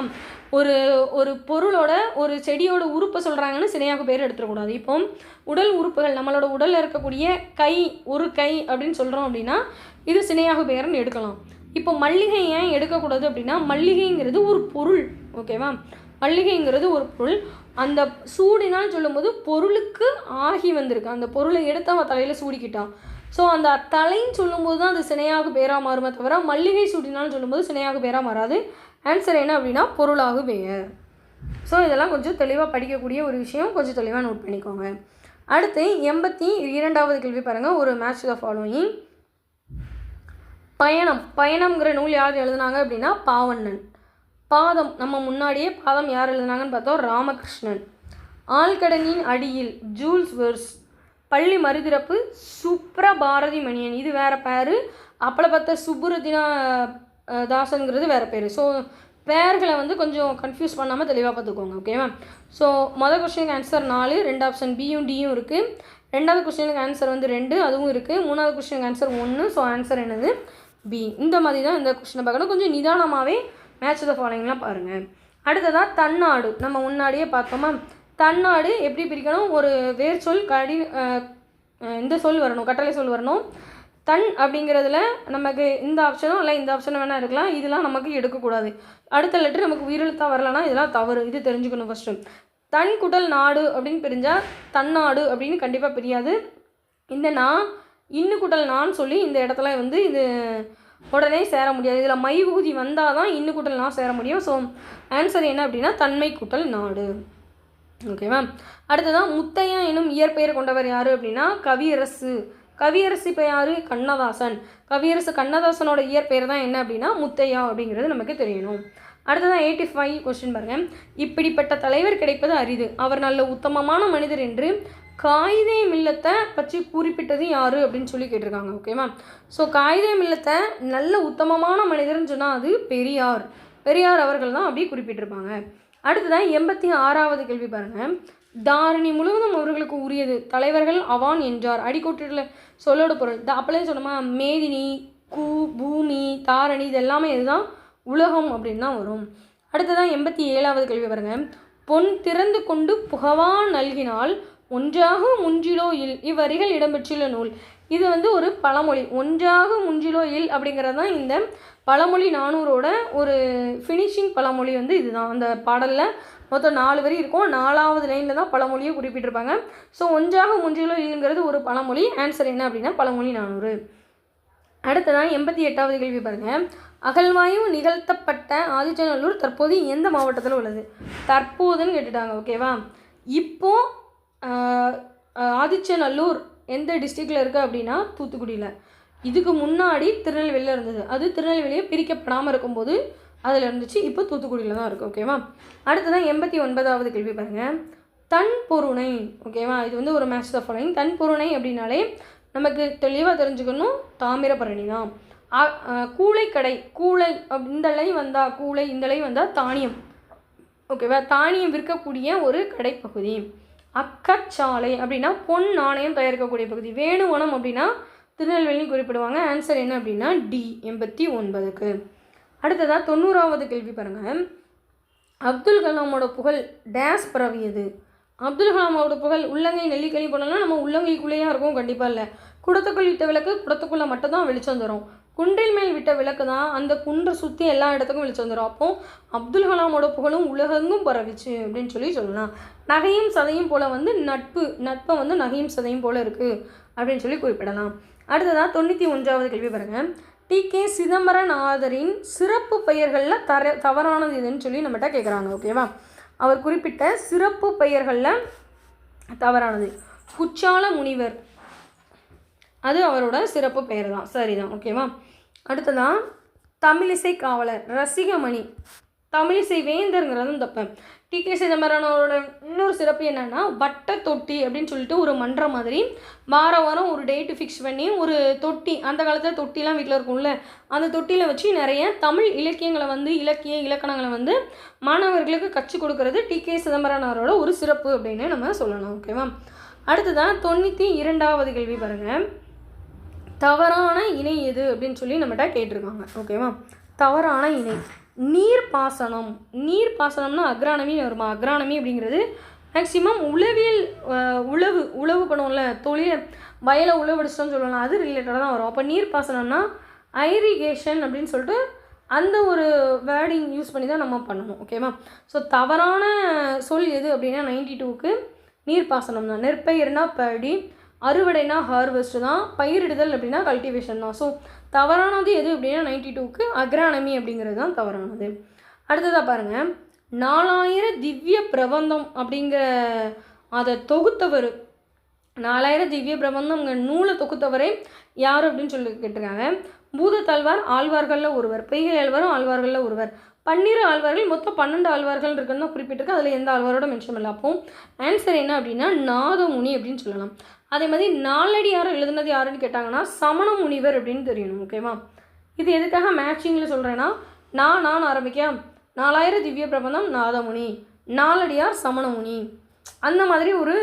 ஒரு பொருளோட ஒரு செடியோட உறுப்பை சொல்கிறாங்கன்னு சினையாகு பெயர் எடுத்துடக்கூடாது. இப்போ உடல் உறுப்புகள், நம்மளோட உடலில் இருக்கக்கூடிய கை, ஒரு கை அப்படின்னு சொல்கிறோம் அப்படின்னா இது சினையாகு பெயர்னு எடுக்கலாம். இப்போ மல்லிகை ஏன் எடுக்கக்கூடாது அப்படின்னா மல்லிகைங்கிறது ஒரு பொருள். ஓகேவா? மல்லிகைங்கிறது ஒரு பொருள். அந்த சூடினால் சொல்லும்போது பொருளுக்கு ஆகி வந்திருக்கு, அந்த பொருளை எடுத்து அவன் தலையில் சூடிக்கிட்டான். ஸோ அந்த தலைன்னு சொல்லும்போது தான் அது சினையாக பேராக மாறுமே தவிர மல்லிகை சூடினாலும் சொல்லும்போது சினையாக பேராக மாறாது. ஆன்சர் என்ன அப்படின்னா பொருளாக பெயர். ஸோ இதெல்லாம் கொஞ்சம் தெளிவாக படிக்கக்கூடிய ஒரு விஷயம், கொஞ்சம் தெளிவாக நோட் பண்ணிக்கோங்க. அடுத்து 82வது கேள்வி பாருங்கள். ஒரு மேட்ச் த ஃபாலோயிங். பயணம்ங்கிற நூல் யார் எழுதுனாங்க அப்படின்னா பாவண்ணன். பாதம், நம்ம முன்னாடியே பாதம் யார் எழுதுனாங்கன்னு பார்த்தோம், ராமகிருஷ்ணன். ஆழ்கடலின் அடியில் ஜூல்ஸ் வெர்ஸ். பள்ளி மறுதிறப்பு சுப்ரபாரதி மணியன், இது வேறு பேர். அப்பளப்பத்த சுப்புரத்தினா தாசனுங்கிறது வேறு பேர். ஸோ பேர்களை வந்து கொஞ்சம் கன்ஃபியூஸ் பண்ணாமல் தெளிவாக பார்த்துக்கோங்க. ஓகேவா? ஸோ மொதல் கொஸ்டினுக்கு ஆன்சர் 4, 2 ஆப்ஷன் பியும் டியும் இருக்குது. 2வது கொஸ்டினுக்கு ஆன்சர் வந்து 2, அதுவும் இருக்குது. 3வது கொஸ்டினுக்கு ஆன்சர் 1. ஸோ ஆன்சர் என்னது பி. இந்த மாதிரி தான் இந்த கொஸ்டினை பார்க்கணும். கொஞ்சம் நிதானமாகவே மேட்ச் த ஃபாலோயிங்லாம் பாருங்கள். அடுத்ததாக தன்னாடு, நம்ம முன்னாடியே பார்த்தோமா. தன்னாடு எப்படி பிரிக்கணும், ஒரு வேர் சொல் இந்த சொல் வரணும், கட்டளை சொல் வரணும். தன் அப்படிங்கிறதுல நமக்கு இந்த ஆப்ஷனும் இல்லை இந்த ஆப்ஷனும் வேணால் இருக்கலாம், இதெல்லாம் நமக்கு எடுக்கக்கூடாது. அடுத்த லெட்டர் நமக்கு உயிரெழுத்தாக வரலன்னா இதெல்லாம் தவறு, இது தெரிஞ்சுக்கணும் ஃபஸ்ட்டு. தன் குடல் நாடு அப்படின்னு பிரிஞ்சால் தன்னாடு அப்படின்னு கண்டிப்பாக பிரியாது. இந்த நான் இன்னு கூட்டல் நான் சொல்லி இந்த இடத்துல வந்து இது உடனே சேர முடியாது. இதில் மை விகுதி வந்தால் தான் இன்னு கூட்டல் நான் சேர முடியும். ஸோ ஆன்சர் என்ன அப்படின்னா தன்மை கூட்டல் நாடு. ஓகேவா? அடுத்ததான் முத்தையா எனும் இயற்பெயர் கொண்டவர் யார் அப்படின்னா கவியரசு. கவியரசு இப்போ யார்? கண்ணதாசன். கவியரசு கண்ணதாசனோட இயற்பெயர் தான் என்ன அப்படின்னா முத்தையா அப்படிங்கிறது நமக்கு தெரியணும். அடுத்ததான் 85 கொஸ்டின் பாருங்கள். இப்படிப்பட்ட தலைவர் கிடைப்பது அரிது, அவர் நல்ல உத்தமமான மனிதர் என்று காயிதே மில்லத்தை பற்றி குறிப்பிட்டது யார் அப்படின்னு சொல்லி கேட்டிருக்காங்க. ஓகேவா? ஸோ காயிதே மில்லத்தை நல்ல உத்தமமான மனிதர்னு சொன்னால் அது பெரியார். பெரியார் அவர்கள் தான் அப்படி குறிப்பிட்டிருப்பாங்க. அடுத்ததான் 86வது கேள்வி பாருங்கள். தாரணி முழுவதும் அவர்களுக்கு உரியது, தலைவர்கள் அவான் என்றார். அடிக்கோட்டில் சொல்லோட பொருள் அப்போலே சொன்னோமா, மேதினி, பூமி, தாரணி இது எல்லாமே இதுதான் உலகம் அப்படின்னு தான் வரும். அடுத்ததான் 87வது கேள்வி பாருங்க. பொன் திறந்து கொண்டு புகவா நல்கினால் ஒன்றாக முஞ்சிலோ இல் இவ்வரிகள் இடம்பெற்றுள்ள நூல். இது வந்து ஒரு பழமொழி. ஒன்றாக முஞ்சிலோ இல் அப்படிங்கிறது தான் இந்த பழமொழி 400ஓட ஒரு ஃபினிஷிங் பழமொழி வந்து இதுதான். அந்த பாடலில் மொத்தம் 4 வரி இருக்கும். 4வது லைனில் தான் பழமொழியை குறிப்பிட்டிருப்பாங்க. ஸோ ஒன்றாக முஞ்சிலோ இல்லுங்கிறது ஒரு பழமொழி. ஆன்சர் என்ன அப்படின்னா பழமொழி 400. அடுத்ததான் 88வது கேள்வி பாருங்கள். அகழ்வாய்வு நிகழ்த்தப்பட்ட ஆதிச்சநல்லூர் தற்போது எந்த மாவட்டத்தில் உள்ளது? தற்போதுன்னு கேட்டுட்டாங்க. ஓகேவா? இப்போது ஆதிச்சநல்லூர் எந்த டிஸ்ட்ரிக்டில் இருக்குது அப்படின்னா தூத்துக்குடியில். இதுக்கு முன்னாடி திருநெல்வேலியில் இருந்தது. அது திருநெல்வேலியை பிரிக்கப்படாமல் இருக்கும்போது அதில் இருந்துச்சு. இப்போ தூத்துக்குடியில் தான் இருக்குது. ஓகேவா? அடுத்ததான் 89வது கேள்வி பாருங்கள். தன் பொருணை. ஓகேவா? இது வந்து ஒரு மேட்ச் த ஃபாலோயிங். தன் பொருணை அப்படின்னாலே நமக்கு தெளிவாக தெரிஞ்சுக்கணும் தாமிரபரணி தான். கூளைக்கடை. கூளை இந்த லை வந்தால் கூளை, இந்த லை வந்தால் தானியம். ஓகேவா? தானியம் விற்கக்கூடிய ஒரு கடைப்பகுதி. அக்கச்சாலை அப்படின்னா பொன் நாணயம் தயாரிக்கக்கூடிய பகுதி. வேணுவனம் அப்படின்னா திருநெல்வேலி குறிப்பிடுவாங்க. ஆன்சர் என்ன அப்படின்னா டி 89க்கு. அடுத்ததாக 90வது கேள்வி பாருங்கள். அப்துல் கலாமோட புகழ் டேஸ் பரவியது. அப்துல் கலாமோட புகழ் உள்ளங்கை நெல்லிக்கனி போனோம்னா நம்ம உள்ளங்கைக்குள்ளேயே இருக்கும்? கண்டிப்பாக இல்லை. குடத்துக்குள் விட்ட விளக்கு குடத்துக்குள்ளே மட்டும் தான் வெளிச்சம் தரும். குன்றில் மேல் விட்ட விளக்கு தான் அந்த குன்றை சுற்றி எல்லா இடத்துக்கும் வெளிச்சம் தரும். அப்போது அப்துல் கலாமோட புகழும் உலகெங்கும் பரவிச்சு அப்படின்னு சொல்லலாம். நகையும் சதையும் போல் வந்து நட்பை வந்து நகையும் சதையும் போல் இருக்குது அப்படின்னு சொல்லி குறிப்பிடலாம். அடுத்ததாக 91வது கேள்வி பாருங்கள். டி.கே. சிதம்பரநாதரின் சிறப்பு பெயர்களில் தவறானது இதுன்னு சொல்லி நம்மகிட்ட கேட்குறாங்க. ஓகேவா? அவர் குறிப்பிட்ட சிறப்பு பெயர்களில் தவறானது குச்சால முனிவர். அது அவரோட சிறப்பு பெயர் தான். சரிதான். ஓகேவா? அடுத்ததான் தமிழிசை காவலர், ரசிகமணி, தமிழிசை வேந்தருங்கிறதும் தப்பு. டி.கே. சிதம்பரனோட இன்னொரு சிறப்பு என்னென்னா வட்ட தொட்டி அப்படின்னு சொல்லிட்டு ஒரு மன்றம் மாதிரி வாரம் ஒரு டேட்டு ஃபிக்ஸ் பண்ணி ஒரு தொட்டி, அந்த காலத்தில் தொட்டிலாம் வீட்டில் இருக்கும்ல, அந்த தொட்டியில் வச்சு நிறைய தமிழ் இலக்கியங்களை வந்து இலக்கணங்களை வந்து மாணவர்களுக்கு கற்றுக் கொடுக்கறது டி.கே. சிதம்பரனாரோட ஒரு சிறப்பு அப்படின்னு நம்ம சொல்லலாம். ஓகேவா? அடுத்ததான் 92வது கேள்வி பாருங்கள். தவறான இணை எது அப்படின்னு சொல்லி நம்மகிட்ட கேட்டிருக்காங்க. ஓகேவா? தவறான இணை நீர்ப்பாசனம். நீர்ப்பாசனம்னா அக்ரானமின்னு வருமா? அக்ரானமி அப்படிங்கிறது மேக்சிமம் உளவியல், உழவு பண்ணுவோம்ல, தொழில் வயலை உழவடிச்சிட்டோம்னு சொல்லலாம், அது ரிலேட்டடாக தான் வரும். அப்போ நீர்ப்பாசனம்னா ஐரிகேஷன் அப்படின்னு சொல்லிட்டு அந்த ஒரு வேர்டிங் யூஸ் பண்ணி தான் நம்ம பண்ணணும். ஓகேவா? ஸோ தவறான சொல் எது அப்படின்னா 92க்கு நீர்ப்பாசனம் தான். நெற்பயிர்னா படி, அறுவடைனா ஹார்வெஸ்ட் தான், பயிரிடுதல் அப்படின்னா கல்டிவேஷன் தான். ஸோ தவறானது எது அப்படின்னா 92க்கு அக்ரானமி அப்படிங்கிறது தான் தவறானது. அடுத்ததாக பாருங்கள். 4000 திவ்ய பிரபந்தம் அப்படிங்கிற அதை தொகுத்தவர், 4000 திவ்ய பிரபந்தம் நூலை தொகுத்தவரே யார் அப்படின்னு சொல்லி கேட்டிருக்காங்க. பூதத்தாழ்வார் ஆழ்வார்களில் ஒருவர், பொய்கை ஆழ்வாரும் ஆழ்வார்களில் ஒருவர். 12 ஆழ்வார்கள், மொத்தம் 12 ஆழ்வார்கள் இருக்குன்னு தான் குறிப்பிட்டிருக்கு. அதில் எந்த ஆழ்வாரோட மென்ஷன் இல்லை. அப்போ ஆன்சர் என்ன அப்படின்னா நாதமுனி அப்படின்னு சொல்லலாம். அதே மாதிரி நாலடியாரை எழுதுனது யாருன்னு கேட்டாங்கன்னா சமண முனிவர் அப்படின்னு தெரியணும். ஓகேவா? இது எதுக்காக மேட்சிங்கில் சொல்கிறேன்னா, நான் ஆரம்பிக்க 4000 திவ்ய பிரபந்தம் நாதமுனி, நாலடியார் சமணமுனி, அந்த மாதிரி ஒரு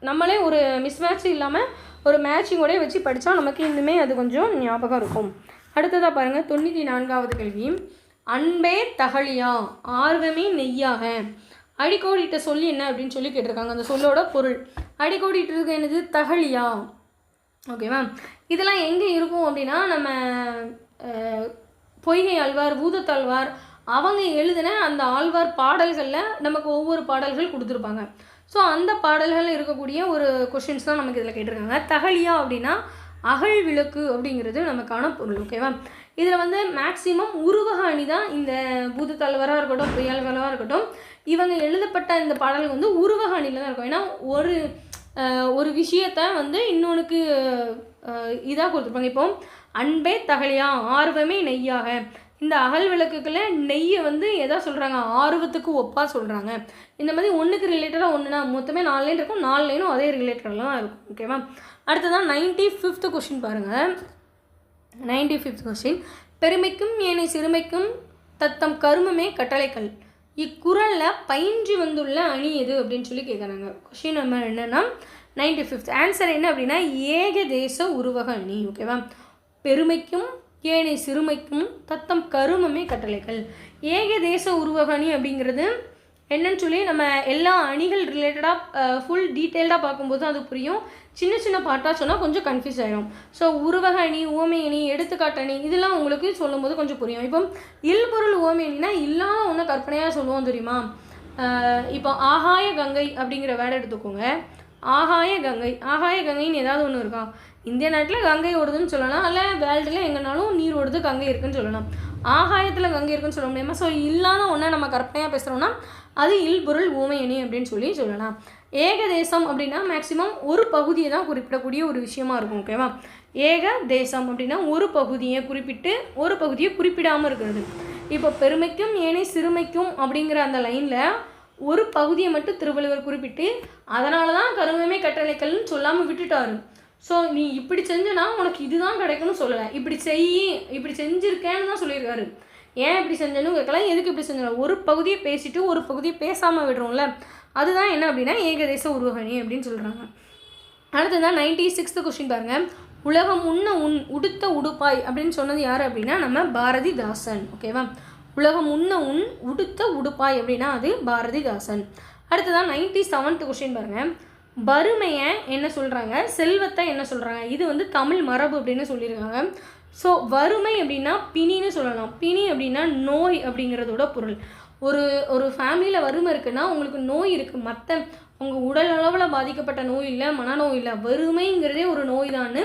நம்மளே ஒரு மிஸ்மேட்ச் இல்லாமல் ஒரு மேட்சிங்கோடய வச்சு படித்தா நமக்கு இன்னுமே அது கொஞ்சம் ஞாபகம் இருக்கும். அடுத்ததாக பாருங்கள். 94வது கேள்வி. அன்பே தகழியா ஆர்வமே நெய்யாக அடிக்கோடிட்ட சொல்லி என்ன அப்படின்னு சொல்லி கேட்டிருக்காங்க. அந்த சொல்லோட பொருள் அடிக்கோடிட்டு இருக்கு என்னது? தகழியா. ஓகேவா? இதெல்லாம் எங்கே இருக்கும் அப்படின்னா நம்ம பொய்கை ஆழ்வார், பூதத்தாழ்வார் அவங்க எழுதின அந்த ஆழ்வார் பாடல்களில் நமக்கு ஒவ்வொரு பாடல்கள் கொடுத்துருப்பாங்க. ஸோ அந்த பாடல்களில் இருக்கக்கூடிய ஒரு கொஷின்ஸ் தான் நமக்கு இதில் கேட்டிருக்காங்க. தகழியா அப்படின்னா அகல் விளக்கு அப்படிங்கிறது நமக்கான பொருள். ஓகேவா? இதில் வந்து மேக்சிமம் உருவக அணி தான் இந்த பூதத்தலைவராக இருக்கட்டும், பொய்யாளர்களாக இருக்கட்டும், இவங்க எழுதப்பட்ட இந்த பாடல்கள் வந்து உருவக அணியில் தான் இருக்கும். ஏன்னா ஒரு விஷயத்த வந்து இன்னொன்றுக்கு இதாக கொடுத்துருப்பாங்க. இப்போ அன்பே தகலியா ஆர்வமே நெய்யாக, இந்த அகல் விளக்குகளை நெய்யை வந்து எதா சொல்கிறாங்க, ஆர்வத்துக்கு ஒப்பாக சொல்கிறாங்க. இந்த மாதிரி ஒன்றுக்கு ரிலேட்டடாக ஒன்றுனா மொத்தமே 4 லைன் இருக்கும், 4 லைனும் அதே ரிலேட்டடாக தான் இருக்கும். ஓகேவா? அடுத்ததான் 95th கொஸ்டின் பாருங்கள். 95th கொஸ்டின், பெருமைக்கும் ஏனை சிறுமைக்கும் தத்தம் கருமமே கட்டளைகள், இக்குறளில் பயின்று வந்துள்ள அணி எது அப்படின்னு சொல்லி கேட்குறாங்க. கொஸ்டின் நம்பர் என்னென்னா 95th ஆன்சர் என்ன அப்படின்னா ஏகதேச உருவக அணி. ஓகேவா? பெருமைக்கும் ஏனை சிறுமைக்கும் தத்தம் கருமமே கட்டளைகள். ஏகதேச உருவக அணி அப்படிங்கிறது என்னன்னு சொல்லி நம்ம எல்லா அணிகள் ரிலேட்டடாக ஃபுல் டீட்டெயில்டாக பார்க்கும்போது அது புரியும். சின்ன சின்ன பாட்டாக சொன்னால் கொஞ்சம் கன்ஃபியூஸ் ஆகிடும். ஸோ உருவக அணி, உவமை அணி, எடுத்துக்காட்டு அணி இதெல்லாம் உங்களுக்கு சொல்லும்போது கொஞ்சம் புரியும். இப்போ இல்பொருள் உவமை அணினா இல்லாத ஒன்று கற்பனையாக சொல்லுவோம் தெரியுமா? இப்போ ஆகாய கங்கை அப்படிங்கிற வேர்டை எடுத்துக்கோங்க. ஆகாய கங்கைன்னு ஏதாவது ஒன்று இருக்கா? இந்திய நாட்டில் கங்கை ஓடுதுன்னு சொல்லலாம், இல்லை வேர்ல்டில் எங்கேனாலும் நீர் ஓடுது, கங்கை இருக்குன்னு சொல்லலாம். ஆகாயத்தில் கங்கை இருக்குன்னு சொல்ல முடியுமா? ஸோ இல்லாத ஒன்றை நம்ம கற்பனையாக பேசுகிறோம்னா அது இல்பொருள் உவமை அணி அப்படின்னு சொல்லலாம். ஏகதேசம் அப்படின்னா மேக்சிமம் ஒரு பகுதியை தான் குறிப்பிடக்கூடிய ஒரு விஷயமா இருக்கும். ஓகேவா? ஏகதேசம் அப்படின்னா ஒரு பகுதியை குறிப்பிட்டு ஒரு பகுதியை குறிப்பிடாமல் இருக்கிறது. இப்போ பெருமைக்கும் ஏனை சிறுமைக்கும் அப்படிங்கிற அந்த லைனில் ஒரு பகுதியை மட்டும் திருவள்ளுவர் குறிப்பிட்டு அதனால தான் கருமமே கட்டளைகள்னு சொல்லாமல் விட்டுட்டாரு. ஸோ நீ இப்படி செஞ்சனா உனக்கு இதுதான் கிடைக்கும்னு சொல்லலை, இப்படி செஞ்சுருக்கேன்னு தான் சொல்லியிருக்காரு. ஏன் இப்படி செஞ்சேன்னு கேட்கலாம், எதுக்கு இப்படி செஞ்சோம்? ஒரு பகுதியை பேசிட்டு ஒரு பகுதியை பேசாமல் விடுறோம்ல, அதுதான் என்ன அப்படின்னா ஏகதேச உருவக அணி அப்படின்னு சொல்கிறாங்க. அடுத்ததான் 96th கொஸ்டின் பாருங்கள். உலகம் உடுத்த உடுப்பாய் அப்படின்னு சொன்னது யார் அப்படின்னா நம்ம பாரதிதாசன். ஓகேவா? உலகம் உடுத்த உடுப்பாய் அப்படின்னா அது பாரதிதாசன். அடுத்ததான் 97th கொஸ்டின் பாருங்கள். வறுமையை என்ன சொல்கிறாங்க, செல்வத்தை என்ன சொல்கிறாங்க? இது வந்து தமிழ் மரபு அப்படின்னு சொல்லியிருக்காங்க. ஸோ வறுமை அப்படின்னா பிணின்னு சொல்லலாம். பிணி அப்படின்னா நோய் அப்படிங்கிறதோட பொருள். ஒரு ஃபேமிலியில் வறுமை இருக்குன்னா உங்களுக்கு நோய் இருக்குது, மற்ற உங்கள் உடல் அளவில் பாதிக்கப்பட்ட நோய் இல்லை, மனநோய் இல்லை, வறுமைங்கிறதே ஒரு நோய் தான்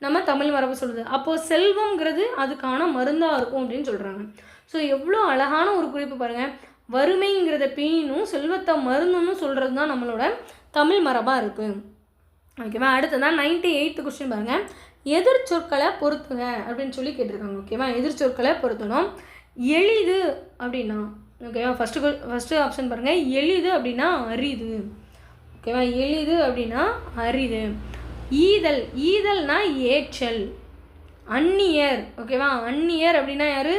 நம்ம தமிழ் மரபு சொல்லுது. அப்போது செல்வங்கிறது அதுக்கான மருந்தாக இருக்கும் அப்படின்னு சொல்கிறாங்க. ஸோ எவ்வளோ அழகான ஒரு குறிப்பு பாருங்கள். வறுமைங்கிறத பிணினும் செல்வத்தை மருந்துன்னு சொல்கிறது தான் நம்மளோட தமிழ் மரபாக இருக்குது. ஓகேவா? அடுத்ததான் 98th கொஸ்டின் பாருங்கள். எதிர் சொற்களை பொறுத்துங்க அப்படின்னு சொல்லி கேட்டிருக்காங்க. ஓகேவா? எதிர் சொற்களை பொருத்தணும். எளிது அப்படின்னா ஓகேவா? ஃபஸ்ட்டு ஆப்ஷன் பாருங்கள். எளிது அப்படின்னா அரிது. ஓகேவா? எளிது அப்படின்னா அரிது. ஈதல்னா ஏற்றல். அந்நியர். ஓகேவா? அந்நியர் அப்படின்னா யார்?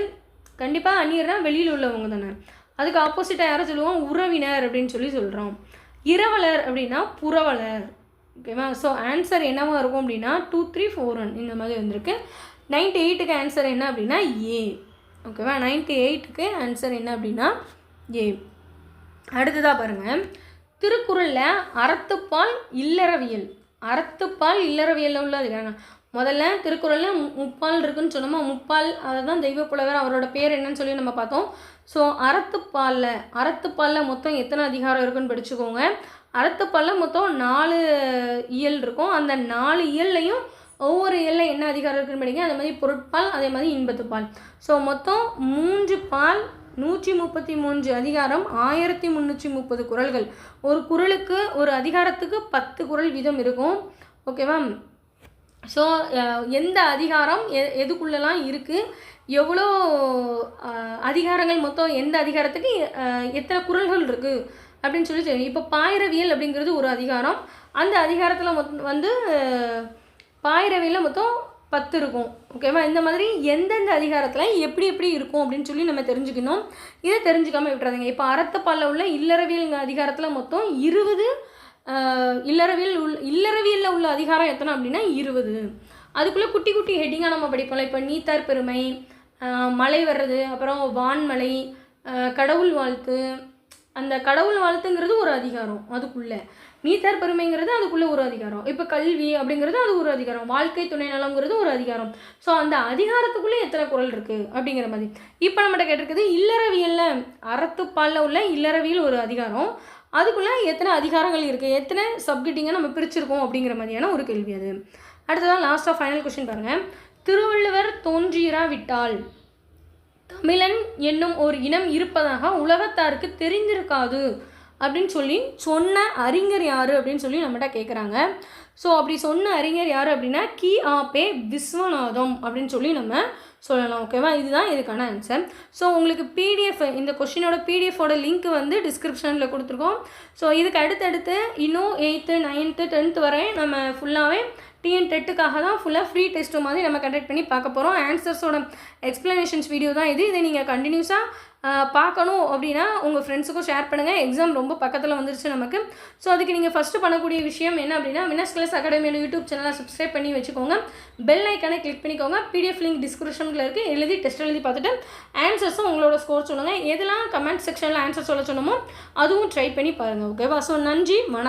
கண்டிப்பாக அந்நியர்னா வெளியில் உள்ளவங்க தானே. அதுக்கு ஆப்போசிட்டாக யாரை சொல்லுவோம்? உறவினர் அப்படின்னு சொல்லி சொல்கிறோம். இரவலர் அப்படின்னா புரவலர். ஓகேவா? ஸோ ஆன்சர் என்னவாக இருக்கும் அப்படின்னா 2, 3, 4, 1 இந்த மாதிரி வந்திருக்கு. 98க்கு ஆன்சர் என்ன அப்படின்னா ஏ. ஓகேவா? 98க்கு ஆன்சர் என்ன அப்படின்னா ஏ. அடுத்ததாக பாருங்கள். திருக்குறளில் அறத்துப்பால் இல்லறவியலில் உள்ள அதிகாரங்க. முதல்ல திருக்குறளில் முப்பால் இருக்குன்னு சொன்னோமா, முப்பால் அதை தான் தெய்வப்புலவர் அவரோட பேர் என்னன்னு சொல்லி நம்ம பார்த்தோம். ஸோ அறத்துப்பாலில் மொத்தம் எத்தனை அதிகாரம் இருக்குன்னு படிச்சுக்கோங்க. அறத்துப்பாலில் மொத்தம் 4 இயல் இருக்கும். அந்த 4 இயல்லையும் ஒவ்வொரு இயலில் என்ன அதிகாரம் இருக்குன்னு படிங்க. அதே மாதிரி பொருட்பால், அதே மாதிரி இன்பத்துப்பால். ஸோ மொத்தம் 3 பால், 133 அதிகாரம், 1330 குறள்கள். ஒரு குறளுக்கு ஒரு அதிகாரத்துக்கு 10 குறள் வீதம் இருக்கும். ஓகேவா? ஸோ எந்த அதிகாரம் எதுக்குள்ளெல்லாம் இருக்குது, எவ்வளோ அதிகாரங்கள், மொத்தம் எந்த அதிகாரத்துக்கு எத்தனை குறள்கள் இருக்குது அப்படின்னு சொல்லி தெரியும். இப்போ பாயிரவியல் அப்படிங்கிறது ஒரு அதிகாரம். அந்த அதிகாரத்தில் வந்து பாயிரவியலில் மொத்தம் 10 இருக்கும். ஓகேவா? இந்த மாதிரி எந்தெந்த அதிகாரத்தில் எப்படி இருக்கும் அப்படின்னு சொல்லி நம்ம தெரிஞ்சுக்கணும். இதை தெரிஞ்சுக்காமல் விட்டுறாதீங்க. இப்போ அறத்துப்பாலில் உள்ள இல்லறவியல் அதிகாரத்தில் மொத்தம் 20 இல்லறவியலில் உள்ள அதிகாரம் எத்தனை அப்படின்னா 20. அதுக்குள்ளே குட்டி குட்டி ஹெட்டிங்காக நம்ம படிப்போம்ல. இப்போ நீத்தார் பெருமை, மழை வர்றது, அப்புறம் வான்மலை, கடவுள் வாழ்த்து. அந்த கடவுள் வாழ்த்துங்கிறது ஒரு அதிகாரம், அதுக்குள்ளே நீத்தார் பெருமைங்கிறது அதுக்குள்ளே ஒரு அதிகாரம். இப்போ கல்வி அப்படிங்கிறது அது ஒரு அதிகாரம், வாழ்க்கை துணை நலங்கிறது ஒரு அதிகாரம். ஸோ அந்த அதிகாரத்துக்குள்ளே எத்தனை குறள் இருக்குது அப்படிங்கிற மாதிரி. இப்போ நம்மகிட்ட கேட்டிருக்குது இல்லறவியலில் அறத்துப்பாலில் உள்ள இல்லறவியல் ஒரு அதிகாரம், அதுக்குள்ளே எத்தனை அதிகாரங்கள் இருக்குது, எத்தனை சப்கெட்டிங்காக நம்ம பிரிச்சிருக்கோம் அப்படிங்கிற மாதிரியான ஒரு கேள்வி அது. அடுத்ததான் லாஸ்ட்டாக ஃபைனல் கொஷின் பாருங்கள். திருவள்ளுவர் தோன்றியிராவிட்டால் தமிழன் என்னும் ஒரு இனம் இருப்பதாக உலகத்தாருக்கு தெரிந்திருக்காது அப்படின்னு சொல்லி சொன்ன அறிஞர் யார் அப்படின்னு சொல்லி நம்மகிட்ட கேட்குறாங்க. ஸோ அப்படி சொன்ன அறிஞர் யார் அப்படின்னா கி.ஆ.பெ. விஸ்வநாதம் அப்படின்னு சொல்லி நம்ம சொல்லலாம். ஓகேவா, இதுதான் இதுக்கான ஆன்சர். ஸோ உங்களுக்கு பிடிஎஃப், இந்த கொஷினோட பிடிஎஃபோட லிங்க் வந்து டிஸ்கிரிப்ஷனில் கொடுத்துருக்கோம். ஸோ இதுக்கு அடுத்தடுத்து இன்னும் 8th 9th 10th வரை நம்ம ஃபுல்லாகவே டிஎன் டெட்டுக்காக தான் ஃபுல்லாக ஃப்ரீ டெஸ்ட்டு மாதிரி நம்ம கண்டக்ட் பண்ணி பார்க்க போகிறோம். ஆன்சர்ஸோட எக்ஸ்ப்ளனேஷன்ஸ் வீடியோ தான் இது. இதை நீங்கள் கண்டினியூஸாக பார்க்கணும் அப்படின்னா உங்கள் ஃப்ரெண்ட்ஸுக்கும் ஷேர் பண்ணுங்கள். எக்ஸாம் ரொம்ப பக்கத்தில் வந்துருச்சு நமக்கு. ஸோ அதுக்கு நீங்கள் ஃபஸ்ட்டு பண்ணக்கூடிய விஷயம் என்ன அப்படின்னா வினர்ஸ் கிளாஸ் அகாடமியோட யூடியூப் சேனலை சப்ஸ்கிரைப் பண்ணி வச்சுக்கோங்க. பெல் ஐக்கானை கிளிக் பண்ணிக்கோங்க. பிடிஎஃப் லிங்க் டிஸ்கிரிப்ஷனில் இருக்குது. எழுதி டெஸ்ட் எழுதி பார்த்துட்டு ஆன்சர்ஸும் உங்களோட ஸ்கோர் சொல்லுங்கள். எதெல்லாம் கமெண்ட் செக்ஷனில் ஆன்சர் சொல்ல சொன்னமோ அதுவும் ட்ரை பண்ணி பாருங்கள். ஓகேவா, ஸோ நன்றி, வணக்கம்.